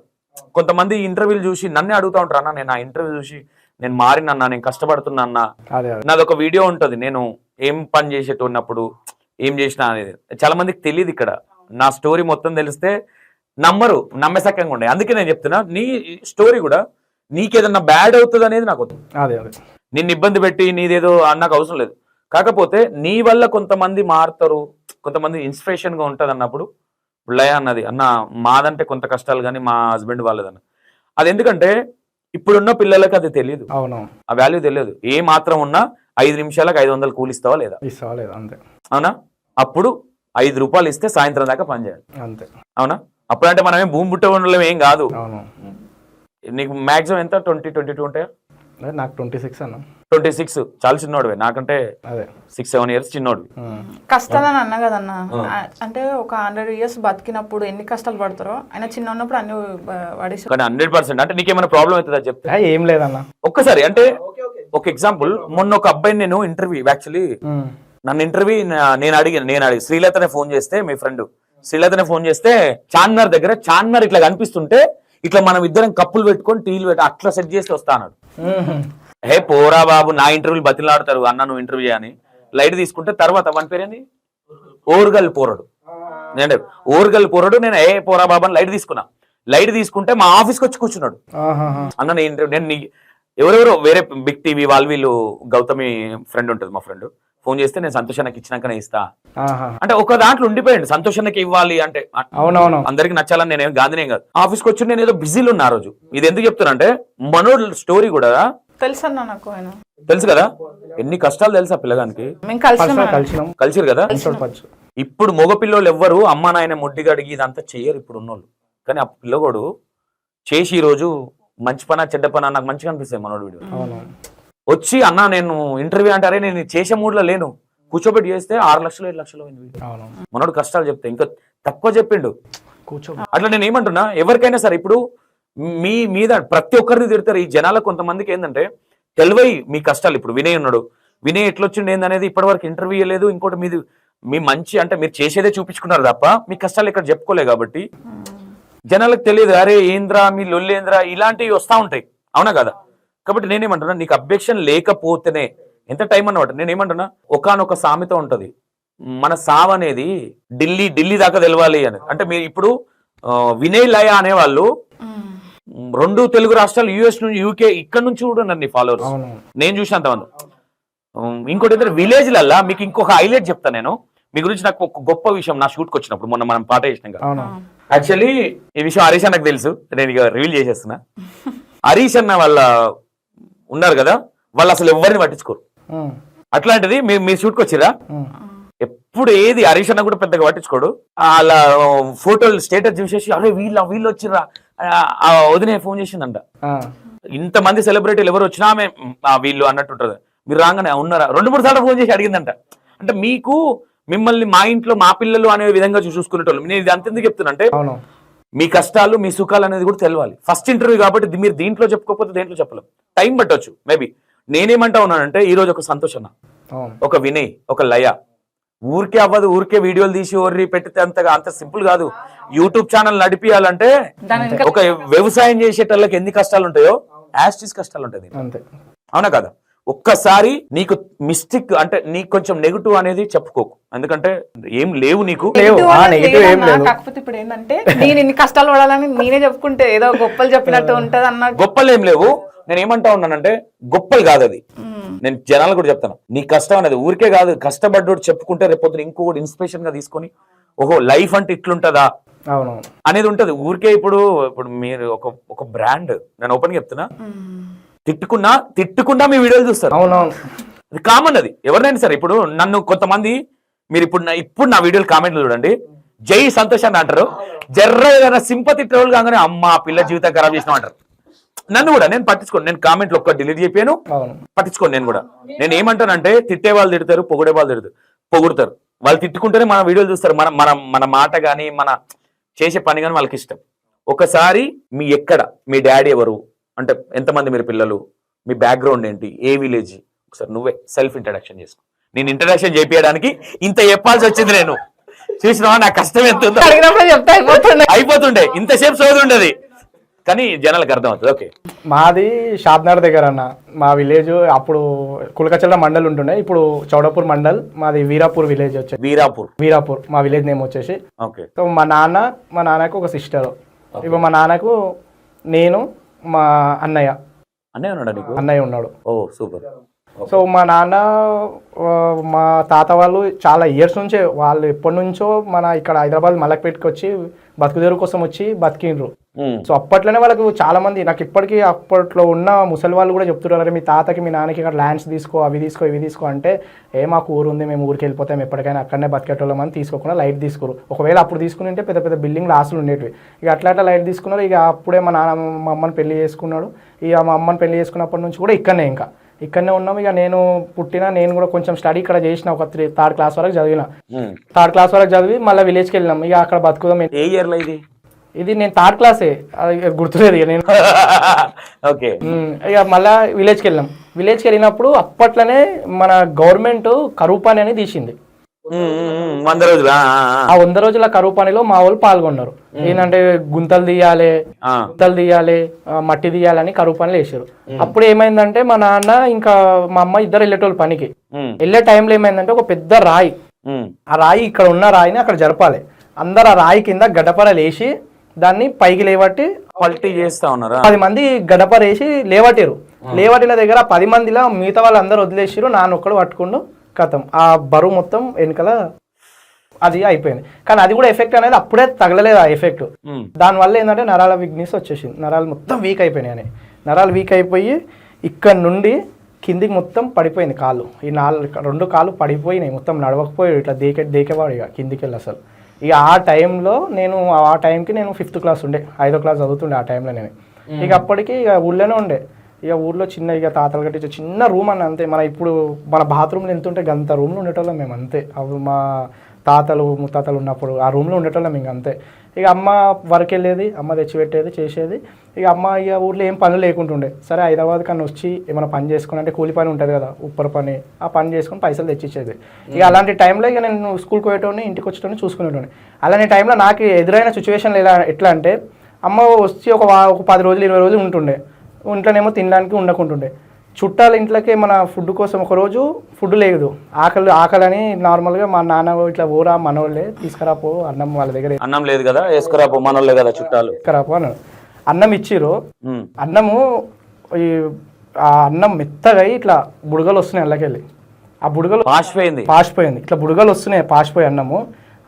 కొంతమంది ఇంటర్వ్యూలు చూసి నన్నే అడుగుతా ఉంటారు, అన్న నేను ఆ ఇంటర్వ్యూ చూసి నేను మారినన్నా, నేను కష్టపడుతున్నా అన్న. నాది ఒక వీడియో ఉంటుంది, నేను ఏం పని చేసేటప్పుడు ఏం చేసినా అనేది. చాలా మందికి తెలియదు. ఇక్కడ నా స్టోరీ మొత్తం తెలిస్తే నమ్మరు, నమ్మేసక్కంగా ఉండే. అందుకే నేను చెప్తున్నా, నీ స్టోరీ కూడా నీకేదన్నా బ్యాడ్ అవుతుంది అనేది నాకు వద్దు. నిన్ను ఇబ్బంది పెట్టి నీదేదో నాకు అవసరం లేదు. కాకపోతే నీ వల్ల కొంతమంది మారుతారు, కొంతమంది ఇన్స్పిరేషన్ గా ఉంటది అన్నప్పుడు లయ అన్నది అన్న మాదంటే కొంత కష్టాలు కానీ మా హస్బెండ్ వాళ్ళదన్న అది ఎందుకంటే ఇప్పుడున్న పిల్లలకు అది తెలియదు, అవునవును, ఆ వాల్యూ తెలియదు. ఏ మాత్రం ఉన్నా 5 నిమిషాలకు 500 కూలిస్తావా లేదా? ఇస్తావా లేదు, అంతే అవునా? అప్పుడు 5 రూపాయలు ఇస్తే సాయంత్రం దాకా పని చేయాలి, అంతే. అవునా? అప్పుడంటే మనమేం భూమి పుట్ట ఉండలేం ఏం కాదు. అవును, నీకు మాక్సిమం ఎంత 20-22 ఉంటాయా? అదే నాకు 26 అన్న. 26 చాలా చిన్నోడివే, నాకంటే అదే 6-7 ఇయర్స్ చిన్నోడివి. కష్టాలని అన్నా కదన్న, అంటే ఒక 100 years బతికినప్పుడు ఎన్ని కష్టాలు పడతారో ఆయన చిన్న ఉన్నప్పుడు అన్ని పడేసి. కానీ 100% అంటే నీకేమైనా ప్రాబ్లం అవుతుందా చెప్తే? ఏం లేదన్న. ఒక్కసారి అంటే ఒక ఎగ్జాంపుల్, మొన్న ఒక అబ్బాయిని నేను ఇంటర్వ్యూ, యాక్చువల్లీ నన్ను ఇంటర్వ్యూ నేను అడిగి శ్రీలతనే ఫోన్ చేస్తే, మీ ఫ్రెండ్ శ్రీలతనే ఫోన్ చేస్తే చార్మినార్ దగ్గర చార్మినార్ ఇట్లా కనిపిస్తుంటే ఇట్లా మనం ఇద్దరం కప్పులు పెట్టుకొని టీలు పెట్టి అట్లా సెట్ చేసి వస్తా అన్నాడు. హే పోరా బాబు, నా ఇంటర్వ్యూలు బతిలాడతారు అన్న, నువ్వు ఇంటర్వ్యూ అని లైట్ తీసుకుంటే తర్వాత వన్ పేరేంది ఓర్గల్ పోరడు, నేను ఓర్గల్ పోరడు, నేను ఏ పోరా బాబు అని లైట్ తీసుకున్నా. లైట్ తీసుకుంటే మా ఆఫీస్కి వచ్చి కూర్చున్నాడు. అన్న నేను ఎవరెవరో వేరే బిగ్ టీవీ వాళ్ళు వీళ్ళు, గౌతమి ఫ్రెండ్ ఉంటుంది మా ఫ్రెండ్, ఫోన్ చేస్తే నేను సంతోషానికి ఇచ్చినాకనే ఇస్తా అంటే ఒక దాంట్లో ఉండిపోయింది. సంతోషానికి ఇవ్వాలి అంటే అవునవును, అందరికి నచ్చాలని నేనేం గాంధీనే కాదు. ఆఫీస్కి వచ్చి నేను ఏదో బిజీలో ఉన్నా ఆ రోజు. ఇది ఎందుకు చెప్తున్నా అంటే మనోడ్ స్టోరీ కూడా తెలుసు అన్న నాకు, ఆయన తెలుసు కదా, ఎన్ని కష్టాలు తెలుసా పిల్లగానికి. మేము కలిసినాం, కలిసిరు కదా. ఇప్పుడు మగ పిల్లలు ఎవ్వరు అమ్మ నాయన ముడ్డిగా అడిగి ఇదంతా చెయ్యరు ఇప్పుడు ఉన్నోళ్ళు. కానీ ఆ పిల్లగోడు చేసి ఈ రోజు మంచి పనా చెడ్డ పనా నాకు మంచిగా అనిపిస్తాయి మనోడు వీడియో. వచ్చి అన్న నేను ఇంటర్వ్యూ అంటారే, నేను చేసే మూడ్లో లేను, కూర్చోబెట్టి చేస్తే 6 లక్షలు 7 లక్షలు మనోడు కష్టాలు చెప్తే ఇంకా తక్కువ చెప్పిండు. అట్లా నేను ఏమంటున్నా, ఎవరికైనా సరే ఇప్పుడు మీ మీద ప్రతి ఒక్కరిని తిడతారు ఈ జనాలకు. కొంతమందికి ఏంటంటే తెలివై మీ కష్టాలు. ఇప్పుడు వినయ్ ఉన్నాడు, వినయ్ ఎట్లొచ్చిండు ఏందనేది ఇప్పటివరకు ఇంటర్వ్యూ ఇవ్వలేదు. ఇంకోటి మీది మీ మంచి అంటే మీరు చేసేదే చూపించుకున్నారు తప్ప మీ కష్టాలు ఇక్కడ చెప్పుకోలే. కాబట్టి జనాలకు తెలియదు, అరే ఏంద్రా మీ లొల్లేంద్రా ఇలాంటివి వస్తూ ఉంటాయి, అవునా కదా? కాబట్టి నేనేమంటున్నా, నీకు అబ్జెక్షన్ లేకపోతేనే ఎంత టైం అన్నమాట. నేనేమంటున్నా, ఒకానొక సామెత ఉంటది, మన సావ్ అనేది ఢిల్లీ దాకా తెలవాలి అని. అంటే మీరు ఇప్పుడు వినయ్ లయ అనేవాళ్ళు 2 తెలుగు రాష్ట్రాలు, యుఎస్ నుంచి యూకే, ఇక్కడ నుంచి కూడా నన్ను ఫాలోవర్స్ నేను చూసినంతమంది. ఇంకోటి ఏంటంటే విలేజ్లల్లా మీకు ఇంకొక హైలైట్ చెప్తా నేను మీ గురించి. నాకు ఒక గొప్ప విషయం, నా షూట్కి వచ్చినప్పుడు మొన్న మనం పాట చేసినాం కదా, యాక్చువల్లీ ఈ విషయం హరీష్ అన్నకు తెలుసు, నేను ఇక రివీల్ చేసేస్తున్నా. హరీష్ అన్న వాళ్ళ ఉన్నారు కదా, వాళ్ళు అసలు ఎవరిని పట్టించుకోరు. అట్లాంటిది మీ షూట్కి వచ్చిరా, ఎప్పుడు ఏది హరీష్ అన్న కూడా పెద్దగా పట్టించుకోడు. అలా ఫోటోలు స్టేటస్ చూసేసి అరే వీళ్ళు వచ్చిర్రా, వదినే ఫోన్ చేసిందంట. ఇంతమంది సెలబ్రిటీలు ఎవరు వచ్చినా ఆమె వీళ్ళు అన్నట్టుంటది. మీరు రాగానే ఉన్నారా 2-3 సార్లు ఫోన్ చేసి అడిగిందంట. అంటే మీకు మిమ్మల్ని మా ఇంట్లో మా పిల్లలు అనే విధంగా చూసుకునేటోళ్ళు. నేను ఇది అంతెందుకు చెప్తున్నా అంటే మీ కష్టాలు మీ సుఖాలు అనేది కూడా తెలవాలి. ఫస్ట్ ఇంటర్వ్యూ కాబట్టి మీరు దీంట్లో చెప్పుకోకపోతే దేంట్లో చెప్పలేం, టైం పట్టొచ్చు మేబీ. నేనేమంటా ఉన్నానంటే ఈ రోజు ఒక సంతోష్ అన్న, ఒక వినయ్, ఒక లయ ఊరికే అవ్వదు. ఊరికే వీడియోలు తీసి ఓర్రి పెట్టితే అంత సింపుల్ కాదు. యూట్యూబ్ ఛానల్ నడిపియాలంటే ఒక వ్యవసాయం చేసేటోళ్ళకి ఎన్ని కష్టాలు ఉంటాయో యాస్టిస్ కష్టాలు ఉంటాయి, అవునా కదా? ఒక్కసారి నీకు మిస్టేక్ అంటే నీకు కొంచెం నెగిటివ్ అనేది చెప్పుకోకు, ఎందుకంటే ఏం లేవు నీకు. కాకపోతే ఇప్పుడు ఏంటంటే నేను ఇన్ని కష్టాలు పడాలని నేనే చెప్పుకుంటే ఏదో గొప్పలు చెప్పినట్టు ఉంటది అన్నట్టు. గొప్పలు ఏం లేవు. నేను ఏమంటా ఉన్నానంటే గొప్పలు కాదు అది. నేను జనాలు కూడా చెప్తాను, నీ కష్టం అనేది ఊరికే కాదు, కష్టపడ్డోడు చెప్పుకుంటే రేపొద్దున ఇంకొకటి ఇన్స్పిరేషన్ గా తీసుకొని ఓహో లైఫ్ అంటే ఇట్లుంటదా అనేది ఉంటది. ఊరికే ఇప్పుడు మీరు ఒక బ్రాండ్, నేను ఓపెన్ గా చెప్తున్నా, తిట్టుకున్నా మీ వీడియోలు చూస్తారు, అది కామన్. అది ఎవరినైనా సరే. ఇప్పుడు నన్ను కొంతమంది మీరు ఇప్పుడు నా వీడియోలు కామెంట్లు చూడండి, జై సంతోష్ అని అంటారు. జర్ర ఏదైనా సింపతి ట్రోల్ కాగానే అమ్మ పిల్ల జీవితం ఖరాబ్ చేసిన అంటారు. నన్ను కూడా నేను పట్టించుకోను, నేను కామెంట్లు ఒక్క డిలీట్ చెప్పాను, పట్టించుకోను. నేను కూడా నేను ఏమంటానంటే తిట్టే వాళ్ళు తిడతారు, పొగిడే వాళ్ళు పొగుడతారు. వాళ్ళు తిట్టుకుంటేనే మన వీడియోలు చూస్తారు. మన మాట కానీ మన చేసే పని కానీ వాళ్ళకి ఇష్టం. ఒకసారి మీ డాడీ ఎవరు అంటే ఎంతమంది మీరు పిల్లలు, మీ బ్యాక్గ్రౌండ్ ఏంటి, ఏ విలేజ్, ఒకసారి నువ్వే సెల్ఫ్ ఇంట్రడక్షన్ చేసుకో. నేను ఇంట్రడక్షన్ చేయించడానికి ఇంత చెప్పాల్సి వచ్చింది. నేను చూసినావా నా కష్టం ఎంత ఉందో, అయిపోతుండే ఇంతసేపు సోది ఉండేది, కానీ జనాలకు అర్థం అవుతుంది. ఓకే, మాది షాద్నగర్ దగ్గర అన్న, మా విలేజ్ అప్పుడు కులకచల్ల మండల్ ఉంటుండే, ఇప్పుడు చౌడపూర్ మండల్, మాది వీరాపూర్ విలేజ్ వచ్చేసి. వీరాపూర్ మా విలేజ్ నేమ్ వచ్చేసి. ఓకే, సో మా నాన్నకు ఒక సిస్టర్. ఇప్పుడు మా నాన్నకు నేను, మా అన్నయ్య ఉన్నాడు. ఓ సూపర్. సో మా నాన్న మా తాత వాళ్ళు చాలా ఇయర్స్ నుంచే వాళ్ళు ఎప్పటి నుంచో మన ఇక్కడ హైదరాబాద్ మలక్పేటకి వచ్చి బతుకుదేరు కోసం వచ్చి బతికిండ్రు. సో అప్పట్లోనే వాళ్ళకు చాలా మంది నాకు ఇప్పటికీ అప్పట్లో ఉన్న ముసలి వాళ్ళు కూడా చెప్తున్నారు, మీ తాతకి మీ నాన్నకి ఇక్కడ ల్యాండ్స్ తీసుకో, అవి తీసుకో, ఇవి తీసుకో అంటే మాకు ఊరు ఉంది, మేము ఊరికి వెళ్ళిపోతాం, ఎప్పటికైనా అక్కడనే బతికేటోళ్ళం అని తీసుకోకుండా లైట్ తీసుకోరు. ఒకవేళ అప్పుడు తీసుకుని ఉంటే పెద్ద పెద్ద బిల్డింగ్లు ఆస్తులు ఉండేవి. ఇక అట్లా లైట్ తీసుకున్నారు. ఇక అప్పుడే మా నాన్న మా అమ్మని పెళ్లి చేసుకున్నాడు. ఇక మా అమ్మని పెళ్లి చేసుకున్నప్పటి నుంచి కూడా ఇక్కడనే ఉన్నాం. ఇక నేను కూడా కొంచెం స్టడీ ఇక్కడ చేసిన, ఒక 3rd క్లాస్ వరకు చదివిన. 3rd క్లాస్ వరకు చదివి మళ్ళీ విలేజ్కి వెళ్ళినాం. ఇక అక్కడ బతుకుదాం. ఏ ఇయర్ లో ఇది నేను 3rd క్లాసే, అది గుర్తులేదు ఇక నేను. ఓకే. ఇక మళ్ళీ విలేజ్కి వెళ్ళినప్పుడు అప్పట్లోనే మన గవర్నమెంట్ కరువు పని అని తీసింది. 100 రోజులు. ఆ 100 రోజుల కరువు పనిలో మా వాళ్ళు పాల్గొన్నారు. ఏంటంటే గుంతలు తీయాలి, మట్టి తీయాలని కరువు పనులు వేసారు. అప్పుడు ఏమైందంటే మా నాన్న ఇంకా మా అమ్మ ఇద్దరు వెళ్ళేటోళ్ళు పనికి. వెళ్ళే టైంలో ఏమైందంటే ఒక పెద్ద రాయి, ఆ రాయి ఇక్కడ ఉన్న రాయిని అక్కడ జరపాలి. అందరు ఆ రాయి కింద గడపరలు వేసి దాన్ని పైకి లేవట్టి పల్టీ చేస్తా ఉన్నారా. 10 మంది గడపర వేసి లేవట్టిన దగ్గర 10 మందిలో మిగతా వాళ్ళు అందరు వదిలేసిరు. నాన్న ఒక్కడు పట్టుకుండు, కథం ఆ బరువు మొత్తం వెనుకల అది అయిపోయింది. కానీ అది కూడా ఎఫెక్ట్ అనేది అప్పుడే తగలలేదు. ఆ ఎఫెక్ట్ దానివల్ల ఏంటంటే నరాల వీక్నెస్ వచ్చేసింది. నరాలు మొత్తం వీక్ అయిపోయినాయి. నరాలు వీక్ అయిపోయి ఇక్కడ నుండి కిందికి మొత్తం పడిపోయింది కాళ్ళు. ఈ 2 కాళ్ళు పడిపోయినాయి, మొత్తం నడవకపోయి ఇట్లా దేకేవాడు ఇక కిందికి వెళ్ళి అసలు. ఇక ఆ టైంకి నేను 5th క్లాస్ ఉండే, 5వ క్లాస్ చదువుతుండే ఆ టైంలో నేను. ఇక అప్పటికి ఇక ఊళ్ళోనే ఉండే. ఇక ఊళ్ళో చిన్న ఇక తాతలు కట్టించే చిన్న రూమ్ అన్న అంతే. మన బాత్రూమ్లు ఎంత ఉంటే అంత రూమ్లో ఉండేటోళ్ళం మేము అంతే. అవి మా తాతలు ముత్తాతలు ఉన్నప్పుడు ఆ రూమ్లో ఉండేటోళ్ళం ఇంక అంతే. ఇక అమ్మ వర్క్ వెళ్ళేది, అమ్మ తెచ్చిపెట్టేది, చేసేది. ఇక అమ్మ ఇక ఊళ్ళో ఏం పనులు లేకుంటుండే. సరే హైదరాబాద్ కన్నా వచ్చి ఏమైనా పని చేసుకుని, అంటే కూలి పని ఉంటుంది కదా, ఉప్పర పని, ఆ పని చేసుకుని పైసలు తెచ్చిచ్చేది. ఇక అలాంటి టైంలో ఇక నేను స్కూల్కి పోయేటోని, ఇంటికి వచ్చేటోని చూసుకునేటోని. అలాంటి టైంలో నాకు ఎదురైన సిచ్యువేషన్లు ఎట్లా అంటే అమ్మ వచ్చి ఒక 10 రోజులు 20 రోజులు ఉంటుండే. ఇంట్లోనేమో తినడానికి ఉండకుంటుండే. చుట్టాల ఇంట్లోకి మన ఫుడ్ కోసం ఒకరోజు ఫుడ్ లేదు, ఆకలని నార్మల్గా మా నాన్న ఇట్లా ఊరా మనోళ్ళే తీసుకురాపో అన్నం, వాళ్ళ దగ్గర అన్నం లేదు కదా, వేసుకురాపో మనోళ్ళే కదా చుట్టాలు, తీసుకురాపో అన్నాడు. అన్నం ఇచ్చిర్రు. అన్నము ఆ అన్నం మెత్తగా ఇట్లా బుడగలు వస్తున్నాయి అల్లకెళ్ళి. ఆ బుడగలు పాసిపోయింది. ఇట్లా బుడగలు వస్తున్నాయి, పాసిపోయి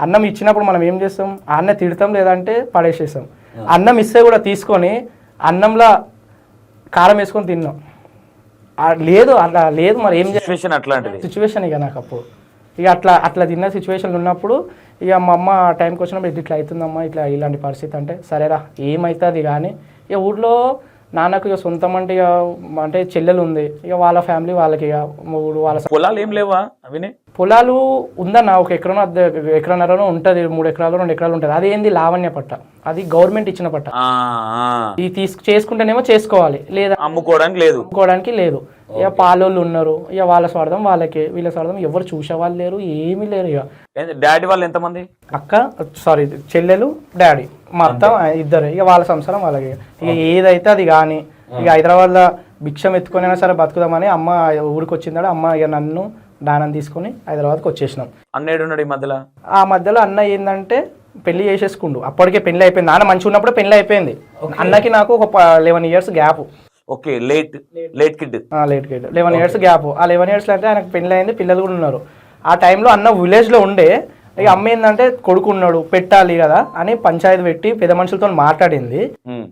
అన్నం ఇచ్చినప్పుడు మనం ఏం చేస్తాం, ఆ అన్నం తిడతాం లేదంటే పడేసేస్తాం. అన్నం ఇస్తే కూడా తీసుకొని అన్నంలో కారం వేసుకొని తిన్నాం. లేదు అట్లా లేదు, మరి ఏం సిచ్యువేషన్ అట్లాంటిది సిచ్యువేషన్ ఇక నాకు అప్పుడు. ఇక అట్లా తిన్న సిచ్యువేషన్లు ఉన్నప్పుడు ఇక మా అమ్మ టైంకి వచ్చినప్పుడు ఇట్లా అవుతుందమ్మా, ఇలాంటి పరిస్థితి అంటే సరేరా ఏమవుతుంది కానీ. ఇక ఊళ్ళో నాన్నకు ఇక సొంతం అంటే చెల్లెలు ఉంది, ఇక వాళ్ళ ఫ్యామిలీ వాళ్ళకి ఇక వాళ్ళ పొలాలు ఏం లేవా అవినే. పొలాలు ఉందన్న, 1 ఎకరన్నర ఉంటుంది, 3 ఎకరాలు 2 ఎకరాలు ఉంటుంది. అది ఏంది లావణ్య పట్ట, అది గవర్నమెంట్ ఇచ్చిన పట్ట. ఇది చేసుకుంటేనేమో చేసుకోవాలి, లేదా అమ్ముకోవడానికి లేదు. ఇక పాలోళ్ళు ఉన్నారు, ఇక వాళ్ళ స్వార్థం వాళ్ళకి, వీళ్ళ స్వార్థం ఎవరు చూసేవాళ్ళు లేరు, ఏమీ లేరు. ఇక డాడీ వాళ్ళు ఎంతమంది? చెల్లెలు, డాడీ, మా అత్త, ఇద్దరు. ఇక వాళ్ళ సంసారం వాళ్ళకి. ఇక ఏదైతే అది కానీ ఇక హైదరాబాద్లో భిక్షం ఎత్తుకొని అయినా సరే బతుకుదామని అమ్మ ఊరికి వచ్చిందాడు. అమ్మ ఇక నన్ను దానం తీసుకుని హైదరాబాద్కి వచ్చేసినాం. అన్నయ్య ఈ మధ్యలో. ఆ మధ్యలో అన్న ఏంటంటే పెళ్లి చేసేసుకుండు. అప్పటికే పెళ్లి అయిపోయింది, నాన్న మంచిగా ఉన్నప్పుడు పెళ్లి అయిపోయింది. అన్నకి నాకు ఒక 11 years gap. Okay, late kid 11 years gap. ఆ 11 years అంటే ఆయనకు పెళ్లి అయింది, పిల్లలు కూడా ఉన్నారు. ఆ టైంలో అన్న విలేజ్లో ఉండే. ఇక అమ్మ ఏంటంటే కొడుకు ఉన్నాడు, పెట్టాలి కదా అని పంచాయతీ పెట్టి పెద్ద మనుషులతో మాట్లాడింది.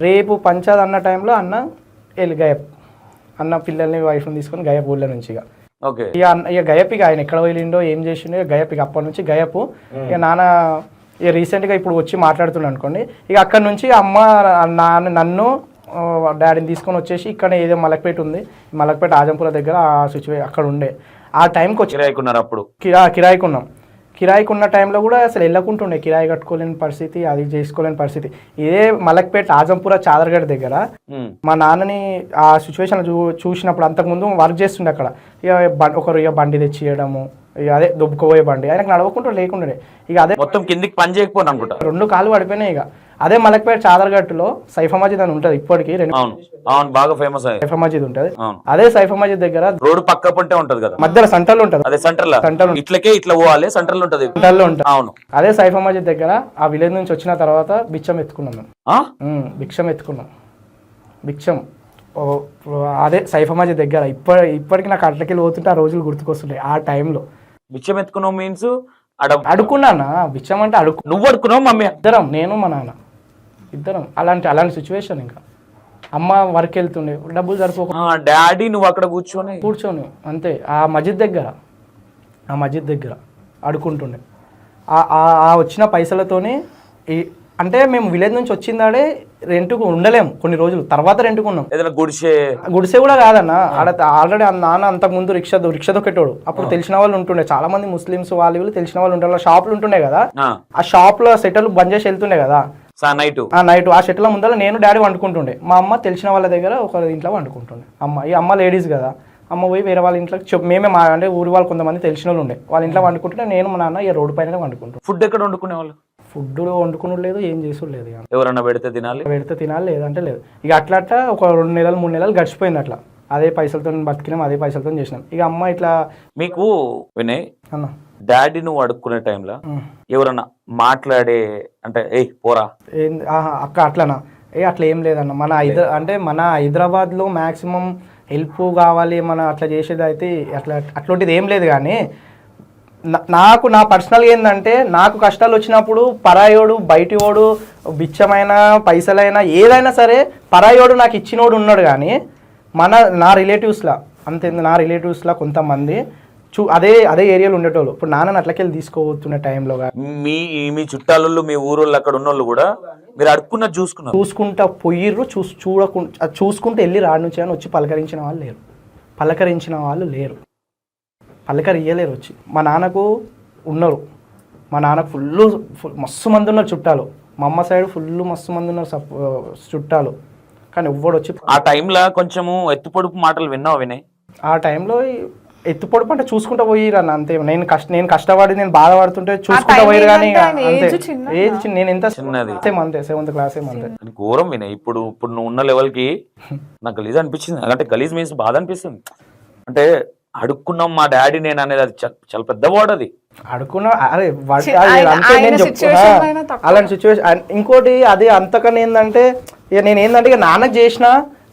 రేపు పంచాయతీ అన్న టైంలో అన్న గయప్, అన్న పిల్లల్ని వైఫ్ని తీసుకొని గయప్ ఊళ్ళో నుంచి. ఇక గయప్ ఇక ఆయన ఎక్కడ వెళ్ళిండో ఏం చేసిండో గయప్. ఇక అప్పటి నుంచి గయప్. ఇక నాన్న ఇక రీసెంట్గా ఇప్పుడు వచ్చి మాట్లాడుతున్నాను అనుకోండి. ఇక అక్కడ నుంచి అమ్మ నన్ను డాడీని తీసుకొని వచ్చేసి ఇక్కడ ఏదో మలక్పేట ఉంది, మలక్పేట ఆజంపుర దగ్గర అక్కడ ఉండే. ఆ టైంకి వచ్చి అప్పుడు కిరాయికి ఉన్న టైంలో కూడా అసలు వెళ్ళకుంటుండే, కిరాయి కట్టుకోలేని పరిస్థితి, అది చేసుకోలేని పరిస్థితి. ఇదే మలక్పేట ఆజంపుర చాదర్గఢ్ దగ్గర మా నాన్నని ఆ సిచ్యువేషన్ చూసినప్పుడు అంతకుముందు వర్క్ చేస్తుండే అక్కడ. ఒకరు బండి తెచ్చి ఇవ్వడము, ఇక అదే దుబ్బుకోబోయే బండి, ఆయనకు నడవకుండా లేకుండే. ఇక అదే మొత్తం కిందికి పని చేయకపోయినా అనుకుంటా, 2 కాళ్ళు పడిపోయినాయి. ఇక అదే మలక్పేట చాదర్గఢ్లో సైఫా మస్జిద్ అని ఉంటుంది ఇప్పటికి, బాగా ఫేమస్ సైఫా మస్జిద్ ఉంటుంది. అదే సైఫా మస్జిద్ దగ్గర రోడ్డు పక్క పొంటే ఉంటది కదా, మధ్యలో సెంటర్ లో ఉంటుంది. అదే సెంటర్ ఇట్లకే ఇట్లా పోవాలి, సెంటర్ లో ఉంటుంది. అవును, అదే సైఫా మస్జిద్ దగ్గర ఆ విలేజ్ నుంచి వచ్చిన తర్వాత భిక్షం ఎత్తుకున్నాం మేము. భిక్షం అదే సైఫా మస్జిద్ దగ్గర ఇప్పటికి నాకు అట్లకెళ్ళి పోతుంటే ఆ రోజులు గుర్తుకొస్తుంటాయి ఆ టైంలో. బిచ్చం ఎత్తుకున్నావు మీన్స్ అడుక్కున్నానా బిచ్చం అంటే నువ్వు అడుక్కున్నావు మమ్మీ? ఇద్దరం, నేను మా నాన్న ఇద్దరం. అలాంటి సిచ్యువేషన్. ఇంకా అమ్మ వర్క్ వెళ్తుండే, డబ్బులు సరిపోక డాడీ నువ్వు అక్కడ కూర్చొని అంతే ఆ మస్జిద్ దగ్గర అడుక్కుంటుండే. ఆ వచ్చిన పైసలతోనే అంటే మేము విలేజ్ నుంచి వచ్చిందాడే రెంట్కు ఉండలేము కొన్ని రోజులు, తర్వాత రెంట్కు ఉన్నాం. ఏదైనా గుడిసె కూడా కాదన్న, ఆడ ఆల్రెడీ నాన్న అంతకు ముందు రిక్షా దొక్కేటోడు. అప్పుడు తెలిసిన వాళ్ళు ఉంటుండే, చాలా మంది ముస్లిమ్స్ వాళ్ళు తెలిసిన వాళ్ళు ఉంటుండే. షాపులు ఉంటుండే కదా, ఆ షాప్ లో సెటర్లు బంద్ చేసి వెళ్తుండే కదా నైట్. ఆ షెట్ల ముందర నేను డాడీ వండుకుంటుండే, మా అమ్మ తెలిసిన వాళ్ళ దగ్గర ఒక ఇంట్లో వండుకుంటుండే. అమ్మ లేడీస్ కదా, అమ్మ పోయి వేరే వాళ్ళ ఇంట్లో మేమే అంటే ఊరి వాళ్ళు కొంతమంది తెలిసిన వాళ్ళు ఉండే, వాళ్ళ ఇంట్లో వండుకుంటుంటే నేను మా నాన్న రోడ్డు పైన వండుకుంటాం. ఫుడ్ ఎక్కడ వండుకునే వాళ్ళు? ఫుడ్ వండుకుని లేదు, ఏం చేసుడు లేదు. ఎవరన్నా పెడితే తినాలి లేదంటే లేదు. ఇక అట్లా ఒక 2 నెలలు 3 నెలలు గడిచిపోయింది. అట్లా అదే పైసలతో బతికినాం, అదే పైసలతో చేసినాం. ఇక అమ్మ ఇట్లా మీకు వినయ్ అన్న డాడీ నువ్వు అడుక్కునే టైంలో ఎవరన్నా మాట్లాడే అంటే ఏ పోరా అక్క అట్లనా? అట్లా ఏం లేదన్న. మన హైదరాబాద్లో మ్యాక్సిమం హెల్ప్ కావాలి మన అట్లా చేసేది అయితే అట్లాంటిది ఏం లేదు. కానీ నా పర్సనల్గా ఏంటంటే, నాకు కష్టాలు వచ్చినప్పుడు పరాయోడు బయటివాడు బిచ్చమైన పైసలైనా ఏదైనా సరే పరాయోడు నాకు ఇచ్చినోడు ఉన్నాడు. కానీ నా రిలేటివ్స్లా కొంతమంది అదే ఏరియాలో ఉండేటోళ్ళు ఇప్పుడు నాన్న అట్లకెళ్ళి తీసుకోబోతున్న టైంలో మీ చుట్టాలు మీ ఊరోళ్ళు అక్కడ ఉన్నోళ్ళు కూడా మీరు అడుక్కున్న చూసుకుంటా పోయిర్రు. చూసుకుంటూ వెళ్ళి రాడు నుంచి అని వచ్చి పలకరించిన వాళ్ళు లేరు. పలకరియలేరు వచ్చి. మా నాన్నకు ఉన్నారు, మా నాన్నకు ఫుల్ మస్తు మంది ఉన్నారు చుట్టాలు. మా అమ్మ సైడ్ మస్తు మంది ఉన్నారు చుట్టాలు. కానీ ఎవ్వడు వచ్చి ఆ టైంలో కొంచెము ఎత్తుపొడుపు మాటలు విన్నావు వినయ్? ఆ టైంలో ఎత్తుపొడుపు అంటే చూసుకుంటా పోయిరన్న అంతే. నేను కష్టపడి నేను బాధపడుతుంటే చూసుకుంటా పోయిరు. కానీ ఏజ్ నేను ఎంత చిన్నది అంతే 7th క్లాస్ అంతే. ఘోరం వినయ్. ఇప్పుడు నువ్వు ఉన్న లెవెల్కి నాకు గలీజ్ అనిపించింది. అంటే గలీజ్ మీన్స్ బాధ అనిపిస్తుంది. అంటే అడుక్కున్నాం మా డాడీ నేను అనేది అది చాలా పెద్ద వర్డ్. అది అడుక్కున్నా అలాంటి సిచ్యువేషన్. ఇంకోటి అది అంతకన్నా ఏంటంటే నేనేందంటే ఇక నాన్నకు చేసిన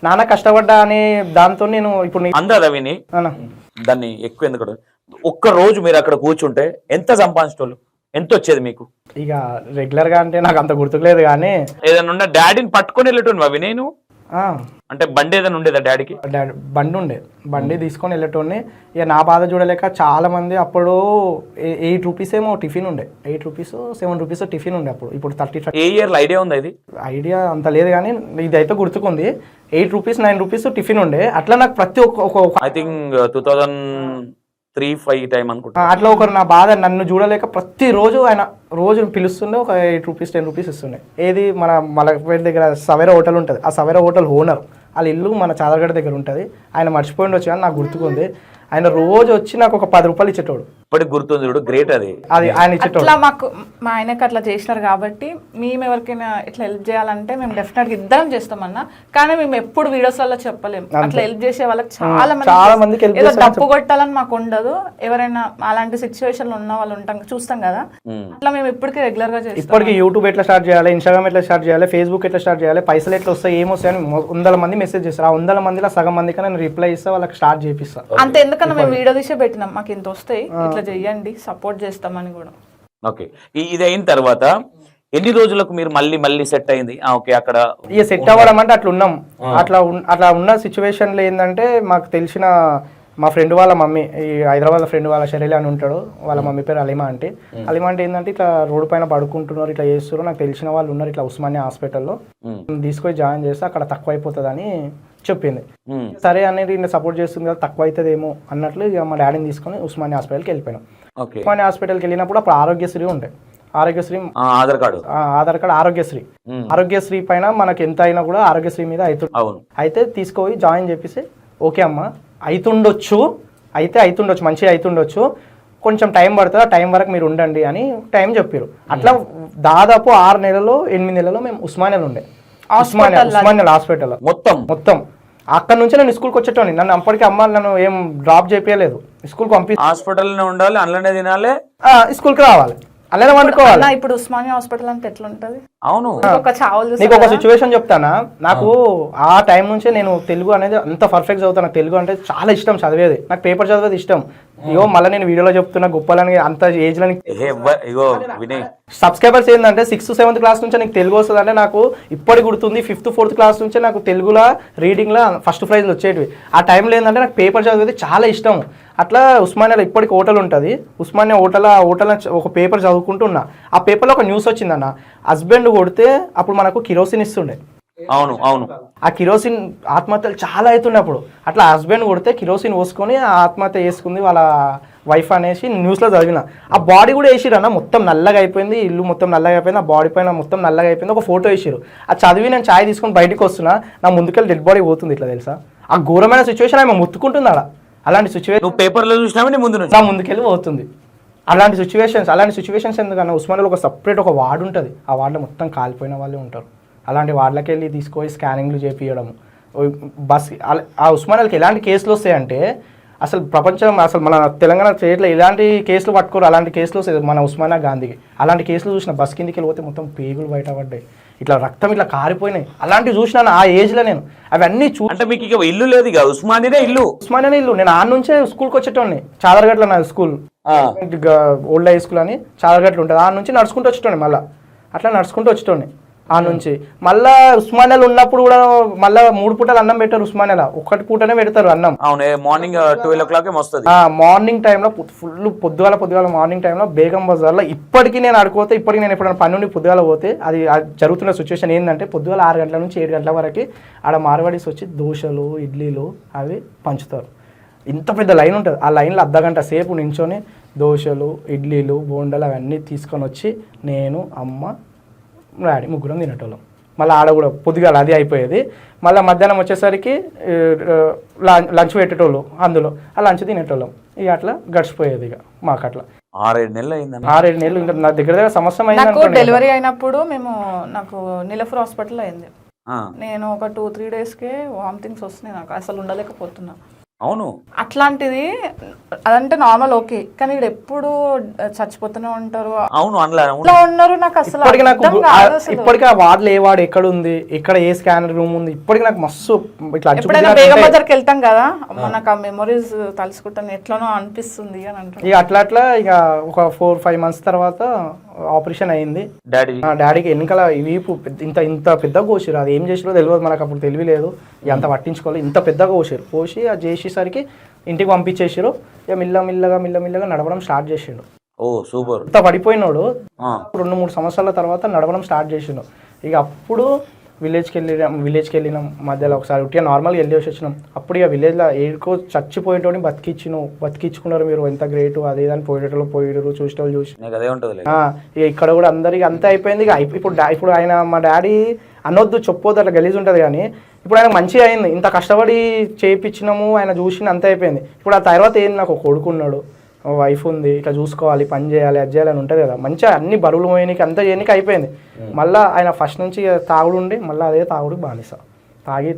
నాన్న కష్టపడ్డా అనే దాంతో నేను ఇప్పుడు అందదా విని దాన్ని ఎక్కువ ఎందుకు ఒక్క రోజు మీరు అక్కడ కూర్చుంటే ఎంత సంపాదించేటోళ్ళు, ఎంత వచ్చేది మీకు? ఇక రెగ్యులర్ గా అంటే నాకు అంత గుర్తులేదు. కానీ ఏదైనా డాడీని పట్టుకొని వెళ్ళేటోను అవి నేను అంటే బండి ఏదైనా ఉండేదా డాడీకి? బండి తీసుకొని వెళ్ళేటోని. ఇక నా బాధ చూడలేక చాలా మంది అప్పుడు 8 రూపీస్ ఏమో టిఫిన్ ఉండే, 8 రూపీస్ 7 రూపీస్ టిఫిన్ ఉండే అప్పుడు. ఇప్పుడు 30. ఏ ఇయర్ ఐడియా ఉంది? ఇది ఐడియా అంత లేదు కానీ ఇది అయితే గుర్తుకుంది. 8 రూపీస్ 9 రూపీస్ టిఫిన్ ఉండే. అట్లా నాకు ప్రతి ఒక్క ఐ థింక్ 2003-5 టైం అనుకుంటా. అట్లా ఒకరు నా బాధ నన్ను చూడలేక ప్రతిరోజు ఆయన రోజు పిలుస్తుండే, ఒక 8 రూపీస్ 10 రూపీస్ ఇస్తుండే. ఏది మన మలకపేట దగ్గర సవేరా హోటల్ ఉంటుంది, ఆ సవేరా హోటల్ ఓనర్ వాళ్ళ ఇల్లు మన చాదర్గఢ దగ్గర ఉంటుంది. ఆయన మర్చిపోయిండి వచ్చి కానీ నాకు గుర్తుకుంది. ఆయన రోజు వచ్చి నాకు ఒక 10 రూపాయలు ఇచ్చేటోడు. ఇప్పటికి గుర్తుంది చూడు, గ్రేట్. అది ఆయన ఇచ్చేటోడు. అట్లా మాకు మా ఆయనకి అట్లా చేసినారు కాబట్టి మేము ఎవరికైనా ఇట్లా హెల్ప్ చేయాలంటే మేము డెఫినెట్గా ఇద్దరం చేస్తామన్నా. కానీ మేము ఎప్పుడు వీడియోస్లలో చెప్పలేము. అట్లా హెల్ప్ చేసే వాళ్ళకి చాలా మంది ఏదో డప్పు కొట్టాలని మాకు ఉండదు. ఎవరైనా అలాంటి సిచ్యువేషన్లో ఉన్న వాళ్ళు చూస్తాం కదా, అట్లా మేము ఇప్పటికీ రెగ్యులర్ గా చేస్తాం. ఇప్పటికి యూట్యూబ్ ఎట్లా స్టార్ట్ చేయాలి, ఇన్స్టాగ్రామ్ ఎట్లా స్టార్ట్ చేయాలి, ఫేస్బుక్ ఎట్లా స్టార్ట్ చేయాలి, పైసలు ఎట్లా వస్తాయి, ఏమొస్తాయని 100 మంది మెసేజ్ చేస్తారు. ఆ 100 మందిలో సగం మందికి నేను రిప్లై ఇస్తా, వాళ్ళకి స్టార్ట్ చేపిస్తాను. అంతే. ఎందుకన్నా మేము వీడియో తీసే పెట్టినాం, మాకు ఇంత వస్తాయి, ఇట్లా చెయ్యండి, సపోర్ట్ చేస్తామని కూడా. ఓకే, ఇది అయిన తర్వాత ఎన్ని రోజులకు మీరు మళ్ళీ సెట్ అయింది? ఓకే, అక్కడ ఇక సెట్ అవ్వడం అంటే అట్లా ఉన్నాం. అట్లా ఉన్న సిచ్యువేషన్లో ఏంటంటే మాకు తెలిసిన మా ఫ్రెండ్ వాళ్ళ మమ్మీ, ఈ హైదరాబాద్ ఫ్రెండ్ వాళ్ళ షరీల అని ఉంటాడు, వాళ్ళ మమ్మీ పేరు అలీమా అంటే. అలీమా అంటే ఏంటంటే ఇట్లా రోడ్డు పైన పడుకుంటున్నారు, ఇట్లా చేస్తున్నారు, నాకు తెలిసిన వాళ్ళు ఉన్నారు ఇట్లా ఉస్మానియా హాస్పిటల్లో, తీసుకొని జాయిన్ చేస్తే అక్కడ తక్కువ అయిపోతుందని చెప్పింది. సరే అనేది సపోర్ట్ చేస్తుంది కదా, తక్కువ అవుతుందేమో అన్నట్లు ఇక మా డాడీని తీసుకొని ఉస్మానియా హాస్పిటల్కి వెళ్ళిపోయినాం. ఉస్మానియా హాస్పిటల్కి వెళ్ళినప్పుడు అప్పుడు ఆరోగ్యశ్రీ ఉండే, ఆరోగ్యశ్రీ ఆధార్ కార్డు ఆరోగ్యశ్రీ పైన మనకి ఎంత అయినా కూడా ఆరోగ్యశ్రీ మీద అవుతుంది. అయితే తీసుకుపోయి జాయిన్ చేపిస్తే ఓకే అమ్మ అవుతుండొచ్చు, మంచిగా అవుతుండొచ్చు, కొంచెం టైం పడుతుంది, ఆ టైం వరకు మీరు ఉండండి అని టైం చెప్పారు. అట్లా దాదాపు 6 నెలలో 8 నెలలో మేము ఉస్మానియాలో ఉండే, ఉస్మానియా హాస్పిటల్ మొత్తం. అక్కడ నుంచి నేను స్కూల్కి వచ్చేటోని. నన్ను అప్పటికి అమ్మ నన్ను ఏం డ్రాప్ చేయలేదు, స్కూల్కి పంపి హాస్పిటల్లోనే ఉండాలి, అందులోనే తినాలి, స్కూల్కి రావాలి. అలానే వండుకోవాలి. అన్న ఇప్పుడు ఉస్మానియా హాస్పిటల్ అంటే ఎట్లుంటది? అవును ఒక చావులు నీకు ఒక సిచ్యువేషన్ చెప్తానా, నాకు ఆ టైం నుంచే నేను తెలుగు అనేది అంత పర్ఫెక్ట్ చదువుతాను. నాకు తెలుగు అంటే చాలా ఇష్టం, చదివేది నాకు పేపర్ చదివేది ఇష్టం. ఇగో మళ్ళీ నేను వీడియోలో చెప్తున్నా గొప్పలని అంత ఏజ్ లో ఇగో వినయ్ సబ్స్క్రైబర్స్ ఏంటంటే 6th 7th క్లాస్ నుంచే నీకు తెలుగు వస్తుంది అంటే నాకు ఇప్పటికి గుర్తుంది. 5th 4th క్లాస్ నుంచే నాకు తెలుగులో రీడింగ్లో ఫస్ట్ ప్రైజ్లు వచ్చేటివి. ఆ టైంలో ఏంటంటే నాకు పేపర్ చదివేది చాలా ఇష్టం. అట్లా ఉస్మానియాలో ఇప్పటికి హోటల్ ఉంటుంది, ఉస్మానియా హోటల్. ఆ హోటల్ ఒక పేపర్ చదువుకుంటున్నా, ఆ పేపర్లో ఒక న్యూస్ వచ్చిందన్న, హస్బెండ్ కొడితే అప్పుడు మనకు కిరోసిన్ ఇస్తుండే. అవును అవును ఆ కిరోసిన్ ఆత్మహత్యలు చాలా అవుతుండే అప్పుడు. అట్లా హస్బెండ్ కొడితే కిరోసిన్ పోసుకొని ఆ ఆత్మహత్య చేసుకుంది వాళ్ళ వైఫ్ అనేసి న్యూస్లో చదివిన. ఆ బాడీ కూడా వేసిరన్న, మొత్తం నల్లగా అయిపోయింది, ఇల్లు మొత్తం నల్లగా అయిపోయింది, ఆ బాడీ పైన మొత్తం నల్లగా అయిపోయింది. ఒక ఫోటో వేసిరు. ఆ చదివి నేను ఛాయ్ తీసుకొని బయటకు వస్తున్నా, నా ముందుకెళ్ళి డెడ్ బాడీ పోతుంది ఇట్లా తెలుసా. ఆ ఘోరమైన సిచ్యువేషన్ ఆమె ముత్తుకుంటుంది అలా. అలాంటి సిచ్యువేషన్ నువ్వు పేపర్లో చూసినావు నీ ముందు నుంచి నా ముందుకెళ్ళి పోతుంది. అలాంటి సిచ్యువేషన్స్ ఎందుకన్నా ఉస్మానియాలో ఒక సపరేట్ ఒక వార్డు ఉంటుంది, ఆ వార్డులో మొత్తం కాలిపోయిన వాళ్ళే ఉంటారు. అలాంటి వార్డులకి వెళ్ళి తీసుకొని స్కానింగ్లు చేపియడం. బస్ ఆ ఉస్మానియాలకి ఎలాంటి కేసులు వస్తాయంటే అసలు ప్రపంచం అసలు మన తెలంగాణ స్టేట్లో ఇలాంటి కేసులు పట్టుకోరు. అలాంటి కేసులు వస్తాయి మన ఉస్మానియా గాంధీకి. అలాంటి కేసులు చూసిన బస్ కిందికి వెళ్ళిపోతే మొత్తం పేగులు బయటపడ్డాయి, ఇట్లా రక్తం ఇట్లా కారిపోయినాయి. అలాంటివి చూసినాను ఆ ఏజ్లో నేను. అవన్నీ అంటే మీకు ఇక ఇల్లు లేదు ఇక ఉస్మానియానే ఇల్లు. ఉస్మానియానే ఇల్లు. నేను ఆ నుంచే స్కూల్కి వచ్చేటోడిని, చాదరగట్ల నా స్కూల్, ఓల్డ్ హై స్కూల్ అని చాదరగట్ల ఉంటుంది. ఆ నుంచి నడుచుకుంటూ వచ్చేటోని, మళ్ళీ అట్లా నడుచుకుంటూ వచ్చేటోని. ఆ నుంచి మళ్ళా ఉస్మానియాలో ఉన్నప్పుడు కూడా మళ్ళీ 3 పూటలు అన్నం పెట్టారు ఉస్మానియాలో, 1 పూటనే పెడతారు అన్నం. అవును మార్నింగ్ 12 o'clock వస్తుంది. మార్నింగ్ టైంలో ఫుల్ పొద్దుగాల మార్నింగ్ టైంలో బేగం బజార్లో ఇప్పటికీ నేను అడుకోతే, ఇప్పటికి నేను ఎప్పుడైనా పని నుండి పొద్దుగాల పోతే అది జరుగుతున్న సిచ్యువేషన్ ఏంటంటే పొద్దుగాల 6 గంటల నుంచి 7 గంటల వరకు ఆడ మార్వాడీస్ వచ్చి దోశలు ఇడ్లీలు అవి పంచుతారు. ఇంత పెద్ద లైన్ ఉంటుంది. ఆ లైన్లో అర్ధగంట సేపు నించొని దోశలు ఇడ్లీలు బోండాలు అవన్నీ తీసుకొని వచ్చి నేను అమ్మ డాడీ ముగ్గురం తినేటోళ్ళం. మళ్ళీ ఆడ కూడా పొద్దుగాల అది అయిపోయేది. మళ్ళీ మధ్యాహ్నం వచ్చేసరికి లంచ్ పెట్టేటోళ్ళు, అందులో ఆ లంచ్ తినేటోళ్ళం. ఇక అట్లా గడిచిపోయేది ఇక మాకు. అట్లా 6-7 నెలలు అయింది. 6-7 నెలలు ఇంకా నా దగ్గర సంవత్సరం నాకు అయింది. డెలివరీ అయినప్పుడు నాకు నీలఫర్ హాస్పిటల్ అయింది. నేను ఒక 2-3 daysకే వామిటింగ్స్ వస్తున్నాయి, నాకు అసలు ఉండలేకపోతున్నా. అవును అట్లాంటిది అదంటే నార్మల్ ఓకే, కానీ ఇక్కడ ఎప్పుడు చచ్చిపోతూనే ఉంటారు. అవును అట్లా ఉన్నారు. నాకు అసలు ఇప్పటికీ ఆ వార్డులో ఏ వార్డు ఎక్కడ ఉంది, ఎక్కడ ఏ స్కానర్ రూమ్ ఉంది, ఇప్పటికి నాకు మస్తు ఇట్లా ఎప్పుడైనా బేగం బజార్కి వెళ్తాం కదా, నాకు ఆ మెమరీస్ తలుసుకుంటాను, ఎట్లనో అనిపిస్తుంది అని అంటారు. ఇక అట్లా ఇక ఒక 4-5 months తర్వాత ఆపరేషన్ అయింది. డాడీకి ఎన్నికల వీపు ఇంత పెద్దగా కోసారు. అది ఏం చేసారో తెలియదు మనకు, అప్పుడు తెలియలేదు, అంత పట్టించుకోవాలి. ఇంత పెద్దగా కోసారు. కోసి అది చేసేసరికి ఇంటికి పంపించేసారు. ఇక మిల్లగా నడవడం స్టార్ట్ చేసిండు. ఓ సూపర్. ఇంత పడిపోయినాడు 2-3 సంవత్సరాల తర్వాత నడవడం స్టార్ట్ చేసిండు. ఇక అప్పుడు విలేజ్కి వెళ్ళినాం. మధ్యలో ఒకసారి ఉట్టిగా నార్మల్గా వెళ్ళేసి వచ్చినాం. అప్పుడు ఇక విలేజ్లో ఏడుకో చచ్చిపోయేటోని బతికించుకున్నారు మీరు, ఎంత గ్రేటు అది ఇదని పోయేటోళ్ళు పోయేటోళ్ళు చూసేటోళ్ళు చూసి అదే ఉంటుంది. ఇక ఇక్కడ కూడా అందరికి అంతా అయిపోయింది. ఇక ఇప్పుడు ఆయన మా డాడీ అనొద్దు చెప్పొద్దు అట్లా గలీజ్ ఉంటుంది, కానీ ఇప్పుడు ఆయన మంచిగా అయింది. ఇంత కష్టపడి చేయించినాము, ఆయన చూసిన అంత అయిపోయింది. ఇప్పుడు ఆ తర్వాత ఏంది, నాకు కొడుకున్నాడు, వైఫ్ ఉంది, ఇట్లా చూసుకోవాలి, పని చేయాలి, అది చేయాలని ఉంటుంది కదా. మంచిగా అన్ని బరువులు పోయడానికి అంతా చేయడానికి అయిపోయింది. మళ్ళీ ఆయన ఫస్ట్ నుంచి తాగుడు ఉండి మళ్ళీ అదే తాగుడు బానిస. తాగి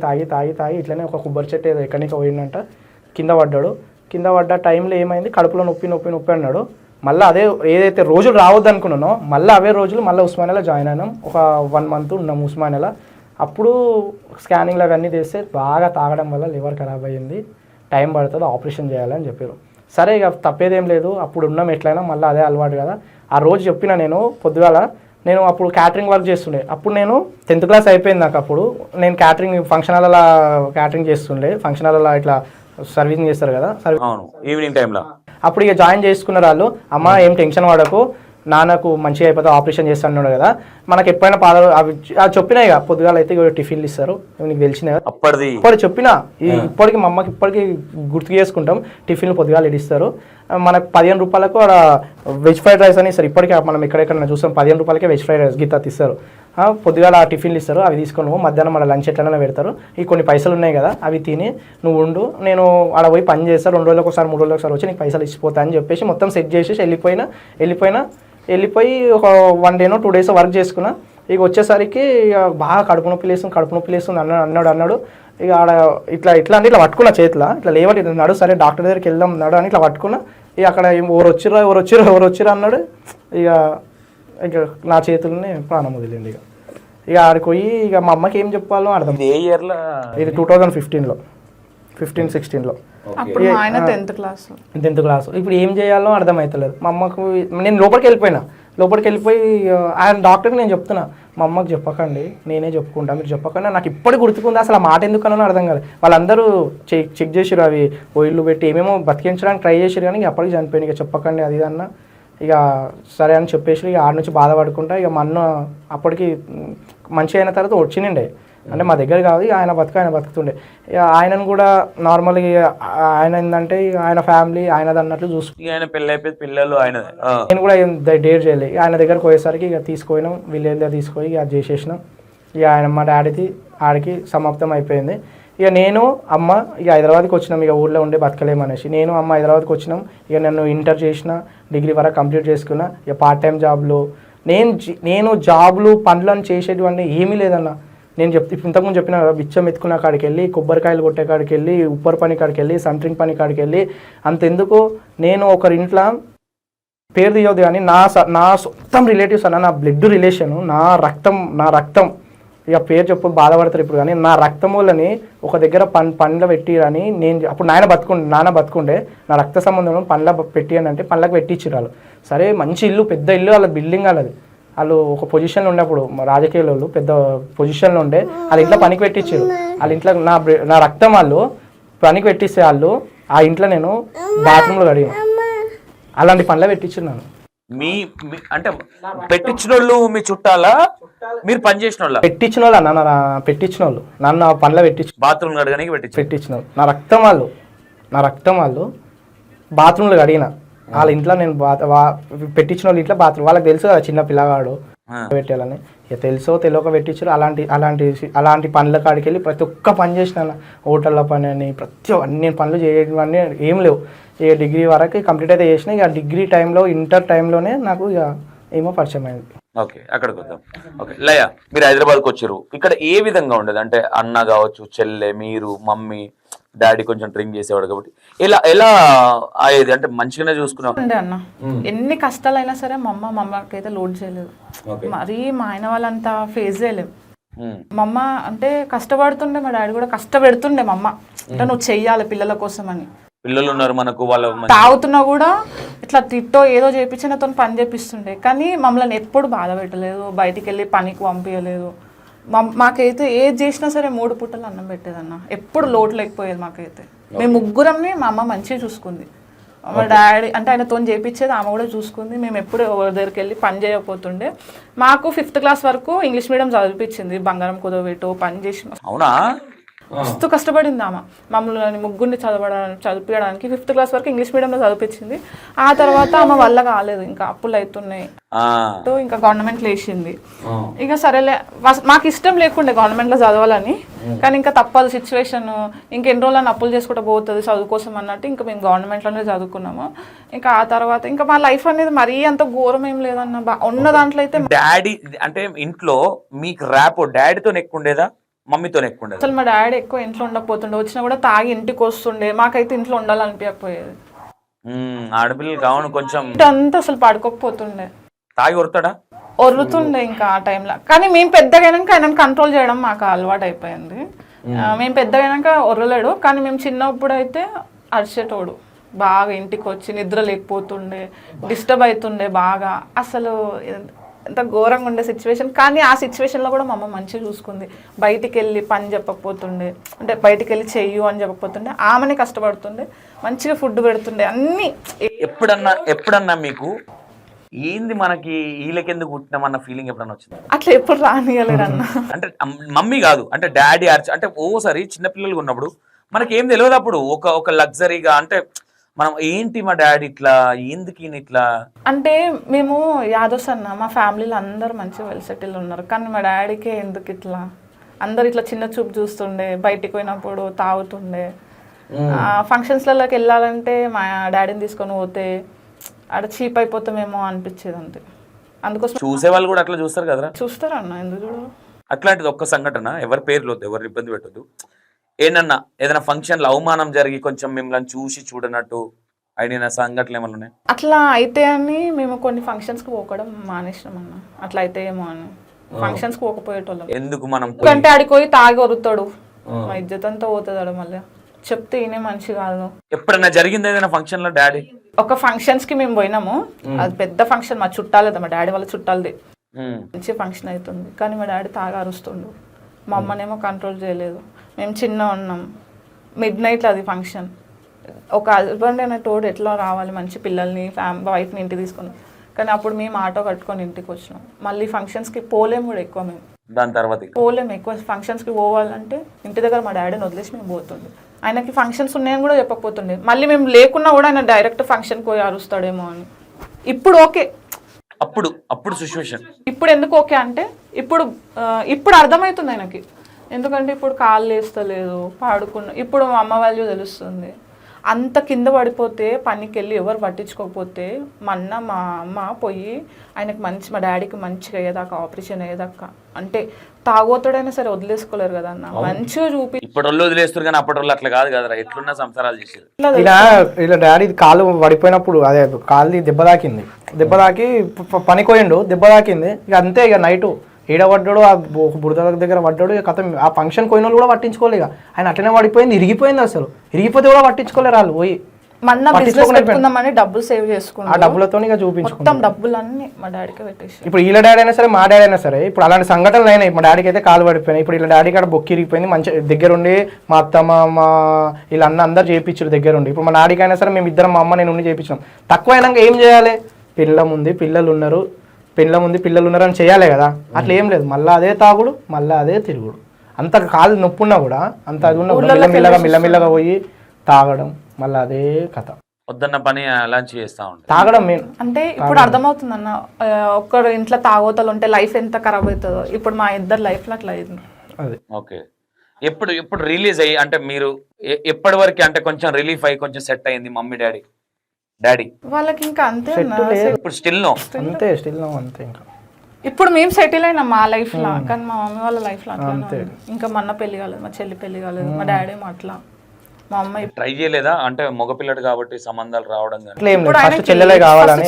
ఇట్లనే ఒక కొబ్బరి చెట్టు ఏదో ఎక్కడికి పోయిందంట, కింద పడ్డ టైంలో ఏమైంది, కడుపులో నొప్పి అన్నాడు. మళ్ళీ అదే ఏదైతే రోజులు రావద్దు అనుకున్నానో మళ్ళీ అవే రోజులు మళ్ళీ ఉస్మానియాలో జాయిన్ అయినాం. ఒక 1 month ఉన్నాం ఉస్మానియాలో. అప్పుడు స్కానింగ్లు అవన్నీ చేస్తే బాగా తాగడం వల్ల లివర్ ఖరాబ్ అయ్యింది, టైం పడుతుంది, ఆపరేషన్ చేయాలని చెప్పారు. సరే ఇక తప్పేదేం లేదు, అప్పుడు ఉన్నాం ఎట్లయినా, మళ్ళీ అదే అలవాటు కదా. ఆ రోజు చెప్పిన నేను పొద్దుగాల, నేను అప్పుడు క్యాటరింగ్ వర్క్ చేస్తుండే. అప్పుడు నేను 10th class అయిపోయింది నాకు. అప్పుడు నేను ఫంక్షన్ హాల్లో క్యాటరింగ్ చేస్తుండే. ఫంక్షన్ హాల్లో ఇట్లా సర్వీసింగ్ చేస్తారు కదా, ఈవినింగ్ టైంలో. అప్పుడు ఇక జాయిన్ చేసుకున్నారు వాళ్ళు. అమ్మ ఏం టెన్షన్ పడకు, నాన్నకు మంచిగా అయిపోతే ఆపరేషన్ చేస్తాను కదా. మనకి ఎప్పుడైనా పాదాలు అవి చెప్పినాయి కదా, పొద్దుగాల అయితే టిఫిన్లు ఇస్తారు, నీకు తెలిసినాయి కదా. అప్పుడు చెప్పినా ఇప్పటికి మా అమ్మకి ఇప్పటికీ గుర్తు చేసుకుంటాం. టిఫిన్లు పొద్దుగాల ఇస్తారు. మనకు 15 రూపాయలకు అక్కడ వెజ్ ఫ్రైడ్ రైస్ అని ఇస్తారు. ఇప్పటికీ మనం ఎక్కడెక్కడ చూస్తాం 15 రూపాయలకే వెజ్ ఫ్రైడ్ రైస్ గీత ఇస్తారు. పొద్దుగాల ఆ టిఫిన్లు ఇస్తారు, అవి తీసుకొని మధ్యాహ్నం మన లంచ్ ఎట్లనే పెడతారు. ఈ కొన్ని పైసలు ఉన్నాయి కదా, అవి తిని నువ్వు ఉండు, నేను ఆడ పోయి పని చేస్తాను, 2 రోజులకు ఒకసారి 3 రోజులకు ఒకసారి వచ్చి నీకు పైసలు ఇచ్చిపోతా అని చెప్పేసి మొత్తం సెట్ చేసేసి వెళ్ళిపోయి ఒక 1 day 2 days వర్క్ చేసుకున్నా. ఇక వచ్చేసరికి బాగా కడుపు నొప్పి లేస్తుంది అన్నాడు. ఇక ఆడ ఇట్లా అంటే ఇట్లా పట్టుకున్న చేతిలో ఇట్లా లేవటి నడు, సరే డాక్టర్ దగ్గరికి వెళ్దాం నడు అని ఇట్లా పట్టుకున్నా. ఇక అక్కడ ఎవరు వచ్చిరా అన్నాడు. ఇక ఇక నా చేతుల్లోనే ప్రాణం వదిలింది. ఇక ఆడికి పోయి ఇక మా అమ్మకి ఏం చెప్పాలో అర్థం. ఏ ఇయర్ లో? ఇది 2015లో 15-16లో. అప్పుడు మా ఆయన 10th క్లాస్. ఇప్పుడు ఏం చేయాలో అర్థమవుతలేదు. మా అమ్మకు నేను లోపలికి వెళ్ళిపోయి ఆయన డాక్టర్కి నేను చెప్తున్నా, మా అమ్మకి చెప్పకండి, నేనే చెప్పుకుంటా, మీరు చెప్పకండి. నాకు ఇప్పటికి గుర్తుకుంది, అసలు ఆ మాట ఎందుకనో అర్థం కాలేదు. వాళ్ళందరూ చెక్ చేసారు, అవి ఓయిల్లు పెట్టి ఏమేమో బతికించడానికి ట్రై చేసారు, కానీ ఇక అప్పటికి చనిపోయింది. ఇక చెప్పకండి అది ఇది అన్న. ఇక సరే అని చెప్పేసి ఇక ఆడ నుంచి బాధపడుకుంటా ఇక మా అన్న అప్పటికి మంచి అయిన తర్వాత వచ్చిండే, అంటే మా దగ్గర కాదు, ఆయన బతుకుతుండే. ఇక ఆయనను కూడా నార్మల్గా ఆయన ఏంటంటే ఆయన ఫ్యామిలీ ఆయనది అన్నట్లు చూసుకుంటే ఆయన పెళ్ళి అయిపోయి పిల్లలు ఆయన. నేను కూడా ఏం డేర్ చేయలేదు. ఆయన దగ్గరకు పోయేసరికి ఇక తీసుకుపోయినాం, విలేజ్లో తీసుకొని ఇక అది చేసేసినాం. ఇక ఆయన మా ఆడికి సమాప్తం అయిపోయింది. ఇక నేను అమ్మ ఇక హైదరాబాద్కి వచ్చినాం, ఇక ఊళ్ళో ఉండే బతకలేమనేసి నేను అమ్మ హైదరాబాద్కి వచ్చినాం. ఇక నన్ను ఇంటర్ చేసిన, డిగ్రీ వరకు కంప్లీట్ చేసుకున్నా. ఇక పార్ట్ టైం జాబ్లు నేను జాబ్లు పనులను చేసేటివన్నీ ఏమీ లేదన్న. నేను ఇంతకుముందు చెప్పిన బిచ్చం ఎత్తుకున్న కాడికి వెళ్ళి, కొబ్బరికాయలు కొట్టే కాడికి వెళ్ళి, ఉప్పర్ పని కాడికి వెళ్ళి, సంట్రింగ్ పని కాడికి వెళ్ళి, అంతెందుకు నేను ఒకరింట్లో పేరు తీయవద్దు కానీ నా సొంతం రిలేటివ్స్ అన్న, నా బ్లడ్ రిలేషను, నా రక్తం ఇక పేరు చెప్పు బాధపడతారు ఇప్పుడు, కానీ నా రక్తం వాళ్ళని ఒక దగ్గర పండ్ల పెట్టిరని నేను అప్పుడు నాన్న బతుకుండే, నా రక్త సంబంధం పండ్ల పెట్టిరని అంటే పండ్లకు పెట్టించారు వాళ్ళు. సరే మంచి ఇల్లు, పెద్ద ఇల్లు, వాళ్ళ బిల్డింగ్ వాళ్ళది. వాళ్ళు ఒక పొజిషన్లో ఉన్నప్పుడు రాజకీయ వాళ్ళు పెద్ద పొజిషన్లో ఉండే, వాళ్ళ ఇంట్లో పనికి పెట్టించారు. వాళ్ళ ఇంట్లో నా రక్తం వాళ్ళు పనికి పెట్టిస్తే వాళ్ళు ఆ ఇంట్లో నేను బాత్రూంలో కడిగాను, అలాంటి పనులు పెట్టించున్నాను. మీ అంటే పెట్టించిన వాళ్ళు మీ చుట్టాలా, మీరు పని చేసిన వాళ్ళ? పెట్టించిన వాళ్ళు అన్న, పెట్టించిన వాళ్ళు నన్ను పనులు బాత్రూమ్ కడగడానికి పెట్టించిన వాళ్ళు. నా రక్తం వాళ్ళు బాత్రూంలో కడిగిన వాళ్ళ ఇంట్లో నేను పెట్టించిన వాళ్ళ ఇంట్లో బాత్రూమ్. వాళ్ళకి తెలుసు కదా చిన్న పిల్లగాడు పెట్టాలని, ఇక తెలుసో తెలియక పెట్టించారు. అలాంటి పనుల కాడికి వెళ్ళి ప్రతి ఒక్క పని చేసిన, హోటల్లో పని అని అన్ని పనులు చేయడం ఏం లేవు. ఇక డిగ్రీ వరకు కంప్లీట్ అయితే చేసిన. ఇక డిగ్రీ టైంలో ఇంటర్ టైంలోనే నాకు ఇక ఏమో పరిచయం అయింది. ఓకే, అక్కడికి వద్దాం. ఓకే లయ, మీరు హైదరాబాద్కి వచ్చారు. ఇక్కడ ఏ విధంగా ఉండదు అంటే అన్న కావచ్చు, చెల్లె, మీరు, మమ్మీ, డాడీ కొంచెం డ్రింక్ చేసేవాడు కాబట్టి ఎలా అయ్యేది? అంటే మంచిగానే చూసుకున్నాం అన్న. ఎన్ని కష్టాలైనా సరే మా అమ్మకి అయితే లోడ్ చేయలేదు. మరీ మా ఆయన వాళ్ళంతా ఫేస్ చేయలేము. మా అమ్మ అంటే కష్టపడుతుండే, మా డాడీ కూడా కష్టపెడుతుండే. మా అమ్మ అంటే నువ్వు చెయ్యాలి పిల్లల కోసం అని. పిల్లలు ఉన్నారు మనకు, వాళ్ళ తాగుతున్నా కూడా ఇట్లా తిట్టో ఏదో చేపించి నాతో పని చేపిస్తుండే, కానీ మమ్మల్ని ఎప్పుడు బాధ పెట్టలేదు, బయటికి వెళ్ళి పనికి పంపించలేదు. మాకైతే ఏది చేసినా సరే 3 పూటలు అన్నం పెట్టేదన్న, ఎప్పుడు లోటు లేకపోయేది మాకైతే. మేము ముగ్గురంని మా అమ్మ మంచిగా చూసుకుంది. మా డాడీ అంటే ఆయనతో చేయించేది ఆమె కూడా చూసుకుంది. మేము ఎప్పుడు ఎవరి దగ్గరికి వెళ్ళి పని చేయకపోతుండే. మాకు 5th క్లాస్ వరకు ఇంగ్లీష్ మీడియం చదివిపించింది, బంగారం కుదవబెట్టు పని చేసి. అవునా? మస్తు కష్టపడింది ఆమె మమ్మల్ని ముగ్గురిని చదివించడానికి. 5th క్లాస్ వరకు ఇంగ్లీష్ మీడియంలో చదివించింది. ఆ తర్వాత ఆమె వల్ల కాలేదు, ఇంకా అప్పులు అవుతున్నాయి, ఇంకా గవర్నమెంట్లో వేసింది. ఇక సరేలే, మాకు ఇష్టం లేకుండే గవర్నమెంట్లో చదవాలని, కానీ ఇంకా తప్పదు సిచ్యువేషన్. ఇంకెన్ని రోజులని అప్పులు చేసుకుంటూ పోతుంది చదువు కోసం అన్నట్టు ఇంకా మేము గవర్నమెంట్లోనే చదువుకున్నాము. ఇంకా ఆ తర్వాత ఇంకా మా లైఫ్ అనేది మరీ అంత ఘోరం ఏం లేదన్న. ఉన్న దాంట్లో అయితే డాడీ అంటే ఇంట్లో మీకు ర్యాప్ డాడీతో ఎక్కువ ఉండేదా, మమ్మీతో ఎక్కువ ఉండేది? అసలు మా డాడీ ఎక్కువ ఇంట్లో ఉండకపోతుండే, వచ్చినా కూడా తాగి ఇంటికి వస్తుండే. మాకైతే ఇంట్లో ఉండాలనిపించకపోయేది. ఆడపిల్లలు కావును కొంచెం అంతా అసలు పడుకోకపోతుండే, తాగి వరుతాడా, ఒర్రుతుండే ఇంకా ఆ టైంలో. కానీ మేము పెద్దగైనాక ఆయనను కంట్రోల్ చేయడం మాకు అలవాటు అయిపోయింది. మేము పెద్దగైనాక ఒర్రలేడు, కానీ మేము చిన్నప్పుడు అయితే అరిచేటోడు బాగా. ఇంటికి వచ్చి నిద్ర లేకపోతుండే, డిస్టర్బ్ అవుతుండే బాగా. అసలు ఎంత ఘోరంగా ఉండే సిచ్యువేషన్. కానీ ఆ సిచ్యువేషన్లో కూడా మా అమ్మ మంచిగా చూసుకుంది. బయటికి వెళ్ళి పని చెప్పకపోతుండే, అంటే బయటికి వెళ్ళి చెయ్యు అని చెప్పకపోతుండే, ఆమెనే కష్టపడుతుండే, మంచిగా ఫుడ్ పెడుతుండే అన్నీ. ఎప్పుడన్నా మీకు ఏంది మనకి వీళ్ళకెందుకు పుట్టినామన్న ఫీలింగ్ ఎప్పుడన్నా వచ్చింది? అట్లా ఎప్పుడు రానియలేరన్న. అంటే మమ్మీ కాదు, అంటే డాడీ అంటే ఓసారి చిన్నపిల్లలు ఉన్నప్పుడు మనకి ఏం తెలియదు. అప్పుడు ఒక లగ్జరీగా అంటే మనం ఏంటి మా డాడీ ఇట్లా, ఎందుకు ఈయన ఇట్లా అంటే మేము యాదవ్స్ అన్న, మా ఫ్యామిలీలో అందరు మంచిగా వెల్ సెటిల్ ఉన్నారు, కానీ మా డాడీకే ఎందుకు ఇట్లా అందరు ఇట్లా చిన్న చూపు చూస్తుండే. బయటికి పోయినప్పుడు తాగుతుండే, ఫంక్షన్స్లలోకి వెళ్ళాలంటే మా డాడీని తీసుకొని పోతే ఆడ చీప్ అయిపోతామేమో అనిపించేది అంతే. అందుకోసం చూసే వాళ్ళు కూడా అట్లా చూస్తారు కదా. చూస్తారు అన్న, ఎందుకు చూడరు? అట్లాంటిది ఒక్క సంఘటన, ఎవరి పేర్లు వద్దు, ఎవరు ఇబ్బంది పెట్టద్దు, ఏదన్నా ఫంక్షన్లో అవమానం జరిగి కొంచెం మిమ్మల్ని చూసి చూడనట్టు అయిన సంఘటనలు ఏమైనా ఉన్నాయి? అట్లా అయితే అని మేము కొన్ని ఫంక్షన్స్కి పోకడం మానేసినాం అన్న. అట్లా అయితే ఏమో అని ఫంక్షన్స్కి పోకపోయేటోళ్ళం. ఎందుకు మనం ఎందుకంటే ఆడికి పోయి తాగి వరుతాడు, మా ఇజ్జత్ అంతా పోతుంది. మళ్ళీ చెప్తే ఈయనే మంచి కాదు. ఎప్పుడన్నా జరిగింది ఏదైనా ఫంక్షన్ లో డాడీ? ఒక ఫంక్షన్స్ కి మేము పోయినాము, అది పెద్ద ఫంక్షన్, మా చుట్టాలది, మా డాడీ వాళ్ళ చుట్టాలది, మంచి ఫంక్షన్ అవుతుంది. కానీ మా డాడీ తాగా అరుస్తుండు, మా అమ్మనేమో కంట్రోల్ చేయలేదు. మేము చిన్న ఉన్నాం, మిడ్ నైట్లో అది ఫంక్షన్. ఒక హస్బెండ్ అనే తోడు ఎట్లా రావాలి, మంచి పిల్లల్ని వైఫ్ని ఇంటికి తీసుకున్నాం. కానీ అప్పుడు మేము ఆటో కట్టుకొని ఇంటికి వచ్చినాం. మళ్ళీ ఫంక్షన్స్కి పోలేము కూడా ఎక్కువ, మేము దాని తర్వాత పోలేము ఎక్కువ. ఫంక్షన్స్కి పోవాలంటే ఇంటి దగ్గర మా డాడీని వదిలేసి మేము పోతుండే. ఆయనకి ఫంక్షన్స్ ఉన్నాయని కూడా చెప్పకపోతుండే. మళ్ళీ మేము లేకున్నా కూడా ఆయన డైరెక్ట్ ఫంక్షన్కి పోయి అరుస్తాడేమో అని. ఇప్పుడు ఓకే, అప్పుడు సిచ్యువేషన్. ఇప్పుడు ఎందుకు ఓకే అంటే ఇప్పుడు అర్థమవుతుంది ఆయనకి. ఎందుకంటే ఇప్పుడు కాళ్ళు వేస్తలేదు, పాడుకున్న. ఇప్పుడు మా అమ్మ వాల్యూ తెలుస్తుంది. అంత కింద పడిపోతే పనికి వెళ్ళి ఎవరు పట్టించుకోకపోతే మా అమ్మ పోయి ఆయనకు మా డాడీకి మంచిగా అయ్యేదాకా, ఆపరేషన్ అయ్యేదాకా, అంటే తాగోతాడైనా సరే వదిలేసుకోలేరు కదా అన్న, మంచిగా చూపి. ఇప్పుడు వాళ్ళు వదిలేస్తారు కానీ అప్పటి వాళ్ళు అట్లా కాదు కదా, ఎట్లున్నా సంసారాలు చేసేది. ఇలా డాడీ కాలు పడిపోయినప్పుడు అదే కాలు దెబ్బ తాకి పనికి పోయిండు, దెబ్బ తాకింది. ఇక అంతే, ఇక నైటు ఏడబడ్డాడు, ఆ బురద దగ్గర పడ్డాడు. ఇక కథ ఆ ఫంక్షన్ పోయిన వాళ్ళు కూడా పట్టించుకోలేదు. ఇక ఆయన అట్లనే పడిపోయింది, ఇరిగిపోయింది. అసలు ఇరిగిపోతే కూడా పట్టించుకోలేరు వాళ్ళు. పోయి డబ్బులు సేవ్ చేసుకున్నాం, ఆ డబ్బులతో ఇక చూపించుకుంటాం. డబ్బులన్నీ మా డాడీకి పెట్టేసి. ఇప్పుడు వీళ్ళ డాడీ అయినా సరే, మా డాడీ అయినా సరే, ఇప్పుడు అలాంటి సంఘటనలు అయినాయి. మా డాడీకి అయితే కాలు పడిపోయినాయి. ఇప్పుడు వీళ్ళ డాడీ కాడ బొక్కి ఇరిగిపోయింది. మంచి దగ్గరుండి మా అత్తమ్మ, మా వీళ్ళ అన్న అందరు చేయించారు దగ్గరుండి. ఇప్పుడు మా డాడీకి అయినా సరే మేము ఇద్దరం, మా అమ్మ నేను ఉండి చేయించాం. తక్కువ అయినాక ఏం చేయాలి? పిల్లలు ఉన్నారు అని చేయాలి కదా. అట్లా ఏం లేదు, మళ్ళీ అదే తాగుడు, మళ్ళీ అదే తిరుగుడు. అంత కాలు నొప్పి ఉన్నా కూడా, అంత అది ఉన్నా మిల్లమిల్లగా పోయి తాగడం, మళ్ళీ అదే కథ. వద్దన్న పని అలాంటి చేస్తా ఉంటాయి. తాగడం మెయిన్. అంటే ఇప్పుడు అర్థమవుతుంది అన్న, ఒక్కరు ఇంట్లో తాగోతలు ఉంటే లైఫ్ ఎంత ఖరాబ్ అవుతుందో. ఇప్పుడు మా ఇద్దరు లైఫ్ లో అట్లా అయింది. అదే ఓకే. ఎప్పుడు రిలీజ్ అయ్యి, అంటే మీరు ఎప్పటి వరకు అంటే కొంచెం రిలీఫ్ అయ్యి కొంచెం సెట్ అయింది మమ్మీ డాడీ వాళ్ళకి? ఇంకా అంతే ఇప్పుడు స్టిల్ నో అంతే. ఇప్పుడు మేము సెటిల్ అయినాం మా లైఫ్ లో, కానీ మా మమ్మీ వాళ్ళ లైఫ్ లో అంతే. ఇంకా మా అన్న పెళ్లి కాలేదు, మా చెల్లి పెళ్లి కాలేదు, మా డాడీ అట్లా. మా అమ్మ ట్రై చేయలేదా? అంటే మగపిల్లడు కాబట్టి సంబంధాలు రావడం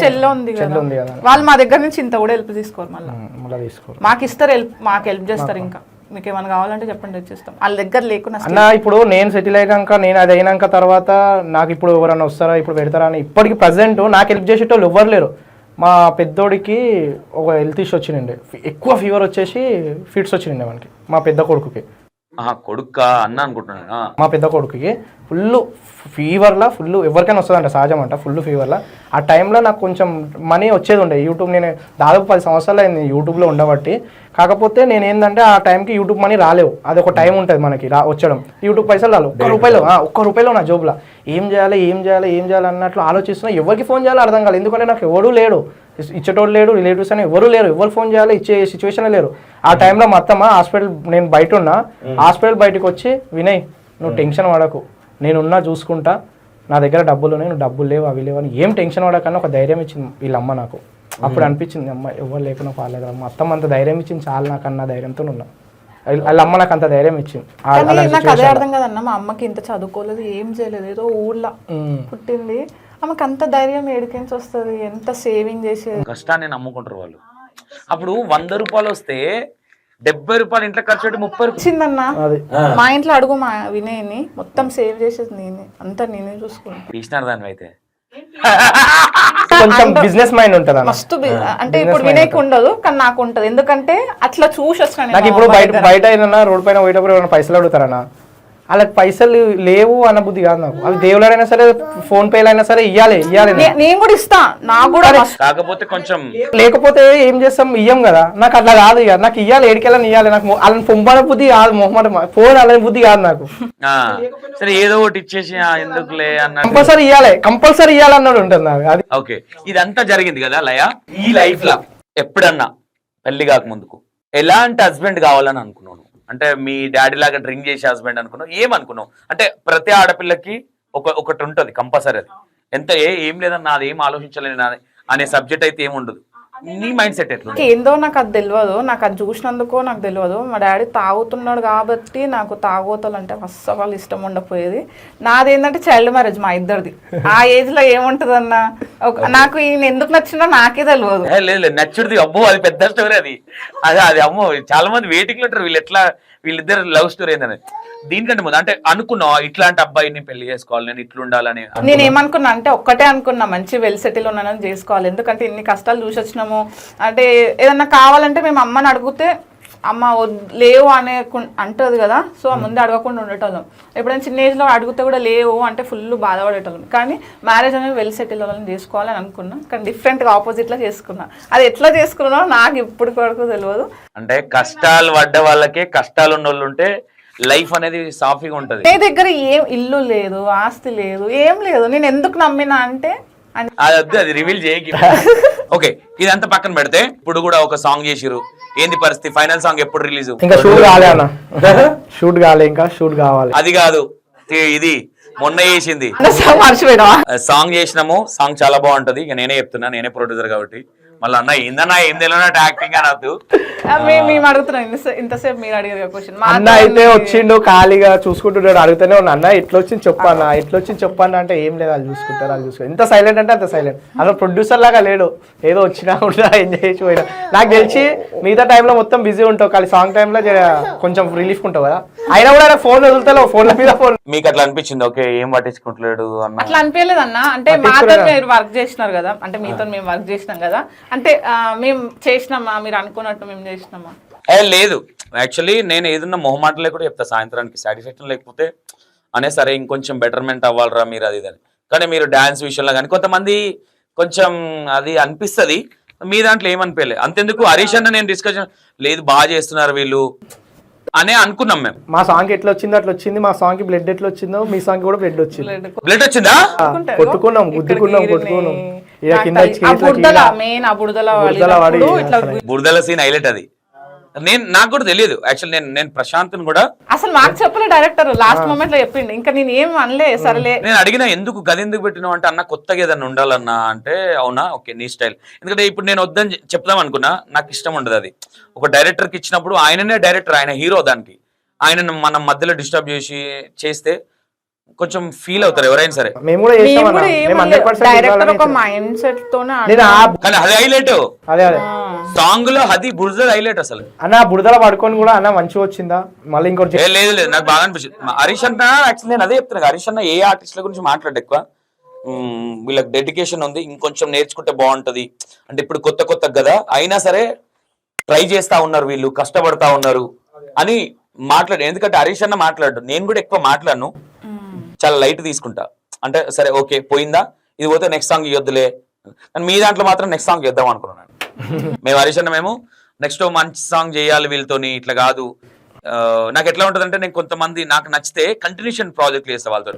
చెల్లె ఉంది కదా, వాళ్ళు మా దగ్గర నుంచి ఇంత కూడా హెల్ప్ తీసుకోరు. మళ్ళీ మాకు ఇస్తారు హెల్ప్, మాకు హెల్ప్ చేస్తారు. ఇంకా మీకు ఏమైనా కావాలంటే చెప్పండి, వచ్చేస్తాం. వాళ్ళ దగ్గర లేకుండా అన్న, ఇప్పుడు నేను సెటిల్ అయ్యాక, నేను అది అయినాక తర్వాత నాకు ఇప్పుడు ఎవరైనా వస్తారా, ఇప్పుడు పెడతారా అని ఇప్పటికి ప్రజెంట్ నాకు హెల్ప్ చేసేటోళ్ళు ఎవ్వరు లేరు. మా పెద్దోడికి ఒక హెల్త్ ఇష్యూ వచ్చిండే, ఎక్కువ ఫీవర్ వచ్చేసి ఫిట్స్ వచ్చిండే మనకి. మా పెద్ద కొడుకుకి అన్న అనుకుంటున్నాను. మా పెద్ద కొడుకుకి ఫుల్ ఫీవర్లా, ఎవరికైనా వస్తుందంట, సహజం అంట, ఫుల్ ఫీవర్లా. ఆ టైంలో నాకు కొంచెం మనీ వచ్చేది ఉండే. యూట్యూబ్ నేను దాదాపు 10 సంవత్సరాలు అయింది యూట్యూబ్లో ఉండబట్టి. కాకపోతే నేను ఏంటంటే ఆ టైంకి యూట్యూబ్ మనీ రాలేవు. అది ఒక టైం ఉంటుంది మనకి వచ్చడం. యూట్యూబ్ పైసలు రాలేవు. ఒక్క రూపాయలు నా జోబులో. ఏం చేయాలి అన్నట్లు ఆలోచిస్తున్నా. ఎవరికి ఫోన్ చేయాలో అర్థం కాలేదు. ఎందుకంటే నాకు ఎవడూ లేడు, ఇచ్చేటోడు లేడు, రిలేటివ్స్ అని ఎవరు లేరు. ఎవరు ఫోన్ చేయాలో ఇచ్చే సిచ్యువేషన్ లేరు. ఆ టైంలో మా అత్తమ్మ హాస్పిటల్, నేను బయట ఉన్నా, హాస్పిటల్ బయటకు వచ్చి, వినయ్ నువ్వు టెన్షన్ పడకు, నేనున్నా చూసుకుంటా, నా దగ్గర డబ్బులు ఉన్నాయి, నువ్వు డబ్బులు లేవు, అవి లేవు అని ఏం టెన్షన్ పడకన్నా ఒక ధైర్యం ఇచ్చింది వీళ్ళమ్మ నాకు. అప్పుడు అనిపించింది, అమ్మ ఎవరు లేకుండా పాలేదు, మా అత్తమ్మ అంత ధైర్యం ఇచ్చింది, చాలా నాకన్నా ధైర్యంతో ఉన్నా. వాళ్ళ అమ్మ నాకు అంత ధైర్యం ఇచ్చింది. నాకు అదే అర్థం కదన్న, మా అమ్మకి ఇంత చదువుకోలేదు, ఏం చేయలేదు, ఏదో ఊళ్ళో పుట్టింది. ఆమెకు అంత ధైర్యం ఏడికించి వస్తుంది? ఎంత సేవింగ్ చేసేది, కష్టాన్ని నమ్ముకుంటారు వాళ్ళు. అప్పుడు 100 రూపాయలు వస్తే 70 రూపాయలు ఇంట్లో ఖర్చు పెట్టి 30 వచ్చిందన్న. మా ఇంట్లో అడుగు మా వినయ్ని, మొత్తం సేవ్ చేసేది నేనే, అంతా నేనే చూసుకుంటాను. తీసినారు దాని అయితే కొంచెం బిజినెస్ మైండ్ ఉంటుంది మస్తు. అంటే ఇప్పుడు వినయ్కి ఉండదు, కానీ నాకు ఉంటది. ఎందుకంటే అట్లా చూసి వచ్చాను. నాకు ఇప్పుడు బయట అయినా రోడ్ పైన పోయేటప్పుడు పైసలు అడుగుతారన్నా, వాళ్ళకి పైసలు లేవు అన్న బుద్ధి కాదు నాకు. అవి దేవుళ్ళైనా సరే, ఫోన్ పేలు అయినా సరే ఇయ్యాలి. నేను కూడా ఇస్తా, నాకు కూడా. కాకపోతే కొంచెం లేకపోతే ఏం చేస్తాం, ఇయ్యం కదా. నాకు అట్లా కాదు, ఇక నాకు ఇయ్యాలి, ఏడికెళ్ళని ఇయ్యాలి. నాకు వాళ్ళని పొంపన బుద్ధి కాదు, మొహమాట ఫోన్ అలాంటి బుద్ధి కాదు నాకు. సరే ఏదో ఒకటి ఇచ్చేసి ఎందుకులే అన్న, కంపల్సరీ ఇయ్యాలన్నాడు ఉంటుంది నాకు. అది ఓకే. ఇదంతా జరిగింది కదా లయ, ఈ లైఫ్ లో ఎప్పుడన్నా పెళ్లి కాక ముందుకు ఎలాంటి హస్బెండ్ కావాలని అనుకున్నాను? అంటే మీ డాడీ లాగా డ్రింక్ చేసే హస్బెండ్ అనుకున్నావు, ఏమనుకున్నావు? అంటే ప్రతి ఆడపిల్లకి ఒకటి ఉంటుంది కంపల్సరీ. అది ఎంత ఏం లేదన్నా, నాది ఏం ఆలోచించలేని అనే సబ్జెక్ట్ అయితే ఏముండదు. నీ మైండ్ సెట్ ఎట్లా ఏందో నాకు అది తెలియదు, నాకు అది చూసినందుకో నాకు తెలియదు. మా డాడీ తాగుతున్నాడు కాబట్టి నాకు తాగోతలు అంటే ఫస్ట్ ఆఫ్ ఆల్ ఇష్టం ఉండకపోయేది. నాది ఏంటంటే చైల్డ్ మ్యారేజ్ మా ఇద్దరిది. ఆ ఏజ్ లో ఏముంటదన్న, నాకు ఈయన ఎందుకు నచ్చిందో నాకే తెలియదు. లేదు నచ్చుడిది అమ్మో అది పెద్ద స్టోరీ అది అదే అది అమ్మో చాలా మంది వెయిటింగ్ లో ఉంటారు వీళ్ళు ఎట్లా వీళ్ళిద్దరు లవ్ స్టోరీ ఏందని. దీనికంటే ముందు అంటే అనుకున్నావు ఇట్లాంటి అబ్బాయిని పెళ్లి చేసుకోవాలి నేను ఇట్లా ఉండాలని? నేను ఏమనుకున్నా అంటే ఒక్కటే అనుకున్నా, మంచి వెల్ సెటిల్ ఉన్నానని చేసుకోవాలి. ఎందుకంటే ఇన్ని కష్టాలు చూసి వచ్చినాము. అంటే ఏదన్నా కావాలంటే మేము అమ్మని అడిగితే అమ్మ లేవు అనే అంటది కదా, సో ముందే అడగకుండా ఉండేటోళ్ళం. ఎప్పుడైనా చిన్న ఏజ్లో అడిగితే కూడా లేవు అంటే ఫుల్ బాధపడేటోళ్ళం. కానీ మ్యారేజ్ అనేది వెల్ సెటిల్ వాళ్ళని చేసుకోవాలని అనుకున్నా, కానీ డిఫరెంట్గా ఆపోజిట్లో చేసుకున్నా. అది ఎట్లా చేసుకున్నానో నాకు ఇప్పటి వరకు తెలియదు. అంటే కష్టాలు పడ్డ వాళ్ళకే కష్టాలు ఉన్న వాళ్ళు ఉంటే లైఫ్ అనేది సాఫీగా ఉంటది. నీ దగ్గర ఏం ఇల్లు లేదు, ఆస్తి లేదు, ఏం లేదు. నేను ఎందుకు నమ్మినా అంటే అది రివీల్ చేయకి. ఓకే ఇదంతా పక్కన పెడితే ఇప్పుడు కూడా ఒక సాంగ్ చేసిరు, ఏంది పరిస్థితి? ఫైనల్ సాంగ్ ఎప్పుడు రిలీజ్? ఇంకా షూట్ కాలే అన్న, షూట్ కాలే, ఇంకా షూట్ కావాలి. అది కాదు ఇది మొన్న చేసింది మర్చిపోయినా సాంగ్ చేసినాము. సాంగ్ చాలా బాగుంటది. ఇక నేనే చెప్తున్నా, నేనే ప్రొడ్యూసర్ కాబట్టి. మళ్ళీ అన్న ఏందన్నా ఏం తెలియనట్టు యాక్టింగ్ అనద్దు. మేము అడుగుతున్నాం ఇంతసేపు మీరు అడిగారు క్వశ్చన్. అన్న అయితే వచ్చిండు ఖాళీగా చూసుకుంటున్నాడు, అడుగుతూనే ఉన్నా అన్న ఎట్లా వచ్చింది చెప్పాను, ఎట్లా వచ్చింది చెప్పాను అంటే ఏం లేదు వాళ్ళు చూసుకుంటారు, వాళ్ళు చూసుకుంటారు. ఎంత సైలెంట్ అంటే అంత సైలెంట్. అసలు ప్రొడ్యూసర్ లాగా లేడు, ఏదో వచ్చినా ఉంటా ఎంజాయ్ చేసి పోయినా. నాకు తెలిసి మిగతా టైంలో మొత్తం బిజీ ఉంటావు, కానీ సాంగ్ టైంలో కొంచెం రిలీఫ్ ఉంటావు కదా. అయినా కూడా ఫోన్ వదులుతావు, ఫోన్ల మీద ఫోన్. మీకు అట్లా అనిపించింది ఓకే ఏం పట్టించుకుంటలేడు అన్న? అట్లా అనిపించలేదు అన్న. అంటే మాతో మీరు వర్క్ చేసినారు కదా, అంటే మీతో మేము వర్క్ చేసినాం కదా, అంటే మేము చేసినామా మీరు అనుకున్నట్టు మేము చేసినామా? లేదు యాక్చువల్లీ నేను ఏదన్నా మొహమాటలే కూడా చెప్తా సాయంత్రానికి, సాటిస్ఫాక్షన్ లేకపోతే అనే సరే ఇంకొంచెం బెటర్మెంట్ అవ్వాలరా మీరు అది అని. కానీ మీరు డాన్స్ విషయంలో కానీ కొంతమంది కొంచెం అది అనిపిస్తుంది, మీ దాంట్లో ఏమనిపించలేదు. అంతెందుకు హరీష్ అన్న నేను డిస్కషన్ లేదు బాగా చేస్తున్నారు వీళ్ళు అనే అనుకున్నాం మేము. మా సాంగ్ ఎట్లా వచ్చిందో అట్లా వచ్చింది, మా సాంగ్ కి బ్లడ్ ఎట్లా వచ్చిందో మీ సాంగ్ కూడా బ్లడ్ వచ్చింది. బ్లడ్ వచ్చిందా? కొట్టుకున్నాం, గుద్దుకున్నాం, కొట్టుకున్నాం. బురదల సీన్ హైలైట్ అది. నాకు కూడా తెలియదు యాక్చువల్. నేను ప్రశాంత్ కూడా అసలు మాకు చెప్పలే డైరెక్టర్, లాస్ట్ మూమెంట్ లో చెప్పిండు. ఇంకా నేను ఏం అనలే, సరేలే. నేను అడిగినా ఎందుకు గది ఎందుకు పెట్టినావు అంటే అన్న కొత్తగా ఏదన్నా ఉండాలన్నా అంటే అవునా ఓకే నీ స్టైల్. ఎందుకంటే ఇప్పుడు నేను వద్దని చెప్దాం అనుకున్నా, నాకు ఇష్టం ఉండదు అది. ఒక డైరెక్టర్కి ఇచ్చినప్పుడు ఆయననే డైరెక్టర్, ఆయన హీరో, దానికి ఆయన మనం మధ్యలో డిస్టర్బ్ చేస్తే కొంచెం ఫీల్ అవుతారు ఎవరైనా సరే. డైరెక్టర్ ఒక మైండ్ సెట్ తోనే కానీ అది హైలైట్ సాంగ్ లో, అది బురదల హైలైట్ అసలు. అన్న బురదల పడుకొని కూడా అన్న మంచిగా వచ్చిందా మళ్ళీ ఇంకోటి? లేదు లేదు నాకు బాగా అనిపించింది. హరీష్ అన్న యాక్చువల్ నేను అదే చెప్తున్నా, హరీష్ అన్న ఏ ఆర్టిస్ట్ల గురించి మాట్లాడు ఎక్కువ, వీళ్ళకి డెడికేషన్ ఉంది, ఇంకొంచెం నేర్చుకుంటే బాగుంటది. అంటే ఇప్పుడు కొత్త కొత్త కదా అయినా సరే ట్రై చేస్తా ఉన్నారు వీళ్ళు, కష్టపడతా ఉన్నారు అని మాట్లాడు. ఎందుకంటే హరీష్ అన్న మాట్లాడు, నేను కూడా ఎక్కువ మాట్లాడను, చాలా లైట్ తీసుకుంటా. అంటే సరే ఓకే పోయిందా ఇది పోతే నెక్స్ట్ సాంగ్ ఇవ్వద్దులే, మీ దాంట్లో మాత్రం నెక్స్ట్ సాంగ్ చేద్దాం అనుకున్నాను మేము. హరీష్ అన్న మేము నెక్స్ట్ మంచి సాంగ్ చేయాలి వీళ్ళతోని, ఇట్లా కాదు. నాకు ఎట్లా ఉంటుంది అంటే నేను కొంతమంది నాకు నచ్చితే కంటిన్యూషన్ ప్రాజెక్ట్ చేస్తా వాళ్ళతో.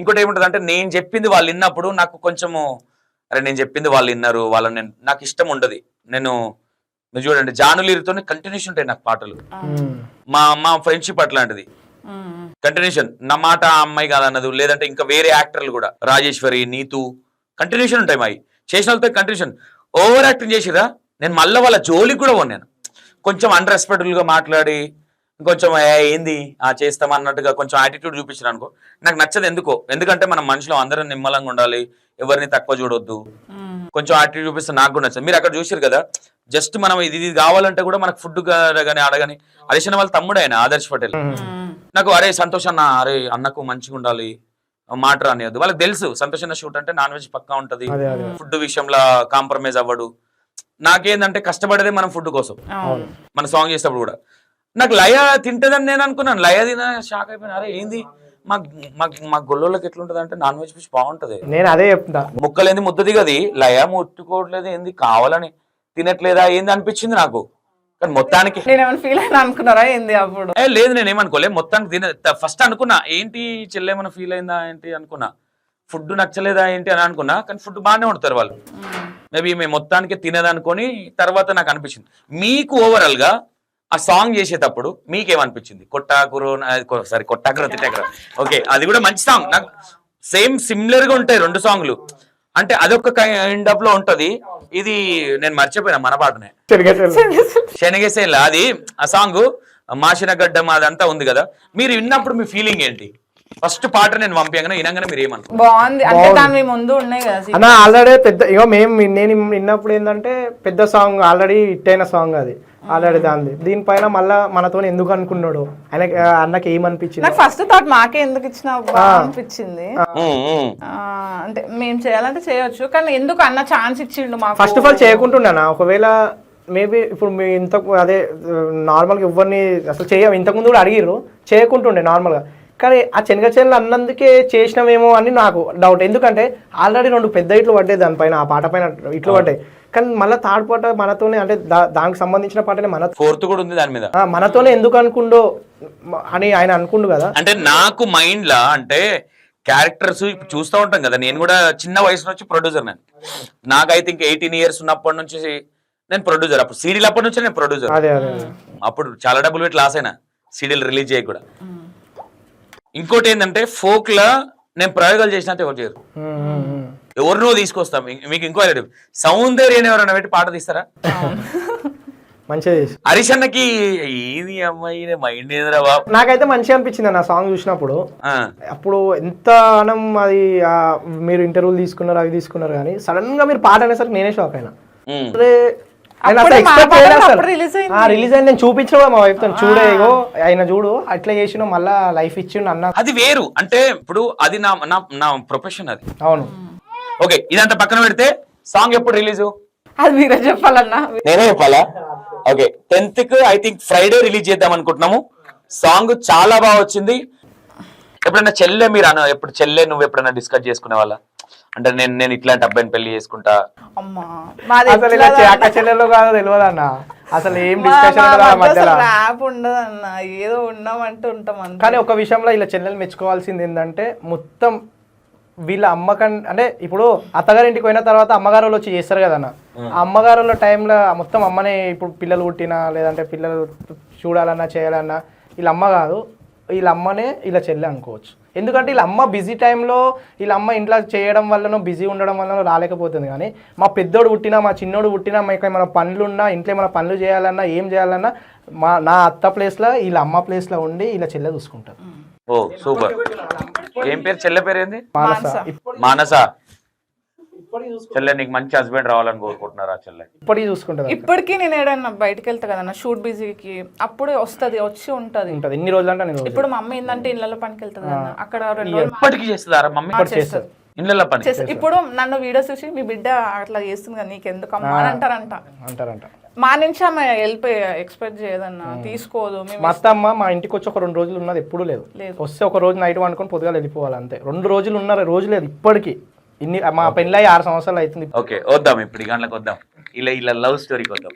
ఇంకోటి ఏముంటుంది అంటే నేను చెప్పింది వాళ్ళు విన్నప్పుడు నాకు కొంచెము అరే నేను చెప్పింది వాళ్ళు విన్నారు వాళ్ళని నాకు ఇష్టం ఉండదు. మీరు చూడండి జానులీరితో కంటిన్యూషన్ ఉంటాయి నాకు పాటలు, మా ఫ్రెండ్షిప్ అట్లాంటిది కంటిన్యూషన్. నా మాట ఆ అమ్మాయి కాదన్నది, లేదంటే ఇంకా వేరే యాక్టర్లు కూడా రాజేశ్వరి, నీతు కంటిన్యూషన్ ఉంటాయి. మావి చేసిన వాళ్ళతో కంటిన్యూషన్. ఓవర్ యాక్టింగ్ చేసిరా నేను మళ్ళీ వాళ్ళ జోలికి కూడా పోను. కొంచెం అన్రెస్పెక్టబుల్ గా మాట్లాడి కొంచెం ఏంది చేస్తాం అన్నట్టుగా కొంచెం యాటిట్యూడ్ చూపించిన అనుకో నాకు నచ్చదు. ఎందుకంటే మనం మనుషులు అందరం నిమ్మలంగా ఉండాలి, ఎవరిని తక్కువ చూడొద్దు. కొంచెం యాటిట్యూడ్ చూపిస్తే నాకు కూడా నచ్చదు. మీరు అక్కడ చూసారు కదా, జస్ట్ మనం ఇది కావాలంటే కూడా మనకు ఫుడ్ కానీ అడగని హరీష్ వాళ్ళ తమ్ముడు ఆయన ఆదర్శ్ పటేల్. నాకు అరే సంతోష్ అన్న, అరే అన్నకు మంచిగా ఉండాలి మాట రానియద్దు. వాళ్ళకి తెలుసు సంతోష్ అన్న షూట్ అంటే నాన్ వెజ్ పక్కా ఉంటది, ఫుడ్ విషయంలో కాంప్రమైజ్ అవ్వడు. నాకేందంటే కష్టపడేదే మనం ఫుడ్ కోసం, మన సాంగ్ చేసేటప్పుడు కూడా. నాకు లయ తింటదని నేను అనుకున్నాను, లయ తిన షాక్ అయిపోయినా. అరే ఏంది మా గొల్లోళ్ళకి ఎట్లుంటది అంటే నాన్ వెజ్ ఫిష్ బాగుంటది, నేను అదే చెప్తా. ముక్కలేంది ముద్ద దిగది, లయ ముట్టుకోవట్లేదు ఏంది కావాలని తినట్లేదా ఏంది అనిపించింది నాకు. కానీ మొత్తానికి లేదు నేనేమనుకోలే, మొత్తానికి ఫస్ట్ అనుకున్నా ఏంటి చెల్లేమన్నా ఫీల్ అయిందా ఏంటి అనుకున్నా, ఫుడ్ నచ్చలేదా ఏంటి అని అనుకున్నా. కానీ ఫుడ్ బాగానే ఉంటారు వాళ్ళు, మేబీ మేము మొత్తానికి తినేదనుకొని. తర్వాత నాకు అనిపించింది మీకు ఓవరాల్ గా ఆ సాంగ్ చేసేటప్పుడు మీకేమనిపించింది? కొట్టాకురు తిట్టాకురు ఓకే అది కూడా మంచి సాంగ్, నాకు సేమ్ సిమిలర్ గా ఉంటాయి రెండు సాంగ్లు. అంటే అదొక కైండ్ ఆఫ్ లో ఉంటది, ఇది నేను మర్చిపోయినా మన పాటనే చెరిగేసేలు. శనగసేల అది ఆ సాంగ్ మాసిన గడ్డం అదంతా ఉంది కదా, మీరు విన్నప్పుడు మీ ఫీలింగ్ ఏంటి? ఫస్ట్ పాట నేను పంపించగానే వినంగానే మీరు ఏమనుకో? బాగుంది అంటే దాని ముందు ఉన్నాయి కదా అన్న ఆల్రెడీ పెద్ద ఇగో నేను విన్నప్పుడు ఏంటంటే పెద్ద సాంగ్ ఆల్రెడీ హిట్ అయిన సాంగ్ అది ఆల్రెడీ దానిది. దీనిపైన మళ్ళా మనతో ఎందుకు అనుకున్నాడు ఆయనకి, అన్నకి ఏమనిపించింది? నాకు ఫస్ట్ థాట్ మాకే ఎందుకు ఇచ్చిన అనిపించింది. అంటే మేము చేయాలంటే చేయొచ్చు, కానీ ఎందుకు అన్న ఛాన్స్ ఇచ్చిండు మాకు. ఫస్ట్ ఆఫ్ ఆల్ చేయకుంటున్నానా, ఒకవేళ మేబీ ఇప్పుడు మీ ఇంతకు అదే నార్మల్గా ఎవరిని అసలు ఇంతకుముందు కూడా అడిగిర్రు చేయకుంటుండే నార్మల్గా, కానీ ఆ శనగచేనులు అన్నందుకే చేసినామేమో అని నాకు డౌట్. ఎందుకంటే ఆల్రెడీ 2 పెద్ద ఇట్లు పడ్డాయి దానిపైన, ఆ పాట పైన ఇట్లు పడ్డాయి, కానీ మళ్ళీ థర్డ్ పాట మనతోనే అంటే దానికి సంబంధించిన పాటనే ఫోర్త్ కూడా ఉంది దాని మీద మనతోనే ఎందుకు అనుకుండో అని ఆయన అనుకుండు కదా. అంటే నాకు మైండ్ లా అంటే క్యారెక్టర్స్ ఇప్పుడు చూస్తూ ఉంటాం కదా, నేను కూడా చిన్న వయసు నుంచి ప్రొడ్యూసర్. నాకు ఐ థింక్ 18 years ఉన్నప్పటి నుంచి నేను ప్రొడ్యూసర్. అప్పుడు సీడీలు అప్పటి నుంచి నేను ప్రొడ్యూసర్. అదే అదే అప్పుడు చాలా డబ్బులు పెట్టి లాస్ అయినా సీడీలు రిలీజ్ చేయ కూడా. ఇంకోటి ఏంటంటే ఫోక్ లా నేను ప్రయోగాలు చేసినట్టు ఎవరు చేయరు, ఎవరినో తీసుకొస్తాం. మీకు ఇంకో సౌందర్యాన్ని ఎవరైనా పెట్టి పాట తీస్తారా? మంచిగా చేసి హరీష్ అన్నకి ఇది అమ్మాయి మైండ్ ఏదిరా బాబు. నాకైతే మంచిగా అనిపించింది నా సాంగ్ చూసినప్పుడు. అప్పుడు ఎంత అనం అది మీరు ఇంటర్వ్యూలు తీసుకున్నారు అవి తీసుకున్నారు, కానీ సడన్ గా మీరు పాట అనేసరికి నేనే షాక్ అయినా. రిలీజ్ అయింది నేను చూపించిన మా వైపు చూడేగో ఆయన చూడు అట్లా చేసిన మళ్ళా లైఫ్ ఇచ్చిండు అన్న. అది వేరు అంటే ఇప్పుడు అది నా ప్రొఫెషన్ అది. అవును ఓకే, ఇదంతా పక్కన పెడితే సాంగ్ ఎప్పుడు రిలీజ్? అది మీరే చెప్పాలన్నా, నేనే చెప్పాలా? ఓకే, 10th కి ఐ థింక్ ఫ్రైడే రిలీజ్ చేద్దాం అనుకుంటున్నాము. సాంగ్ చాలా బాగా వచ్చింది. ఎప్పుడైనా చెల్లె మీరు ఎప్పుడు చెల్లె నువ్వు ఎప్పుడైనా డిస్కస్ చేసుకునే వాళ్ళ అంటే నేను ఇట్లాంటి అబ్బాయిని పెళ్లి చేసుకుంటా అక్క చెల్లెలో కాదో తెలియదు అన్న, అసలు ఏం డిస్కషన్ ఉండదన్న, ఏదో ఉన్నామంటే ఉంటాం. కానీ ఒక విషయంలో ఇలా చెల్లెలు మెచ్చుకోవాల్సింది ఏంటంటే మొత్తం వీళ్ళ అంటే ఇప్పుడు అత్తగారింటికి పోయిన తర్వాత అమ్మగారు వాళ్ళు వచ్చి చేస్తారు కదన్న, ఆ అమ్మగారు వాళ్ళ టైంలో మొత్తం అమ్మనే ఇప్పుడు పిల్లలు పుట్టినా లేదంటే పిల్లలు చూడాలన్నా చేయాలన్నా వీళ్ళ అమ్మ కాదు, వీళ్ళ అమ్మనే వీళ్ళ చెల్లె అనుకోవచ్చు. ఎందుకంటే వీళ్ళ అమ్మ బిజీ టైంలో వీళ్ళ అమ్మ ఇంట్లో చేయడం వల్లనో బిజీ ఉండడం వల్లనో రాలేకపోతుంది, కానీ మా పెద్దోడు పుట్టినా మా చిన్నోడు పుట్టినా మీకు ఏమైనా పనులున్నా ఇంట్లో ఏమైనా పనులు చేయాలన్నా ఏం చేయాలన్నా నా అత్త ప్లేస్లో వీళ్ళ అమ్మ ప్లేస్లో ఉండి వీళ్ళ చెల్లె చూసుకుంటారు. ఓ సూపర్. ఏం పేరు చెల్లె పేరు ఏంది? మానస. చెల్లె నీకు మంచి హస్బెండ్ రావాలని కోరుకుంటున్నారా? చెల్లె ఇప్పటికీ చూసుకుంటారు. ఇప్పటికీ నేను ఏడన్నా బయటకు వెళ్తా కదన్న షూట్ బిజీకి, అప్పుడే వస్తుంది వచ్చి ఉంటది. ఎన్ని రోజులు అంటే ఇప్పుడు మా అమ్మ ఏంటంటే ఇళ్ళలో పనికి వెళ్తుంది అన్న, అక్కడ 2 రోజులు ఎప్పటికీ చేస్తుందారా మమ్మీ? చేస్తారు ఇళ్ళలో పని. ఇప్పుడు నన్ను వీడియోస్ చూసి మీ బిడ్డ అట్లా చేస్తుంది కదా నీకు ఎందుకు అమ్మా అని అంటారంట. మా నుంచి ఆమె వెళ్ళిపోయి ఎక్స్పెక్ట్ చేయదన్నా, తీసుకోదు. మా అత్తమ్మ మా ఇంటికి వచ్చి ఒక 2 రోజులు ఉన్నది ఎప్పుడు లేదు, వస్తే ఒక రోజు నైట్ వండుకొని పొద్దుగా వెళ్ళిపోవాలి అంతే. 2 రోజులు ఉన్నారు, రోజు లేదు ఇప్పటికి. మా పెళ్ళి 6 సంవత్సరాలు అవుతుంది. ఓకే వద్దాం ఇప్పుడు ఈ గంటలకు వద్దాం, ఇలా లవ్ స్టోరీకి వద్దాం.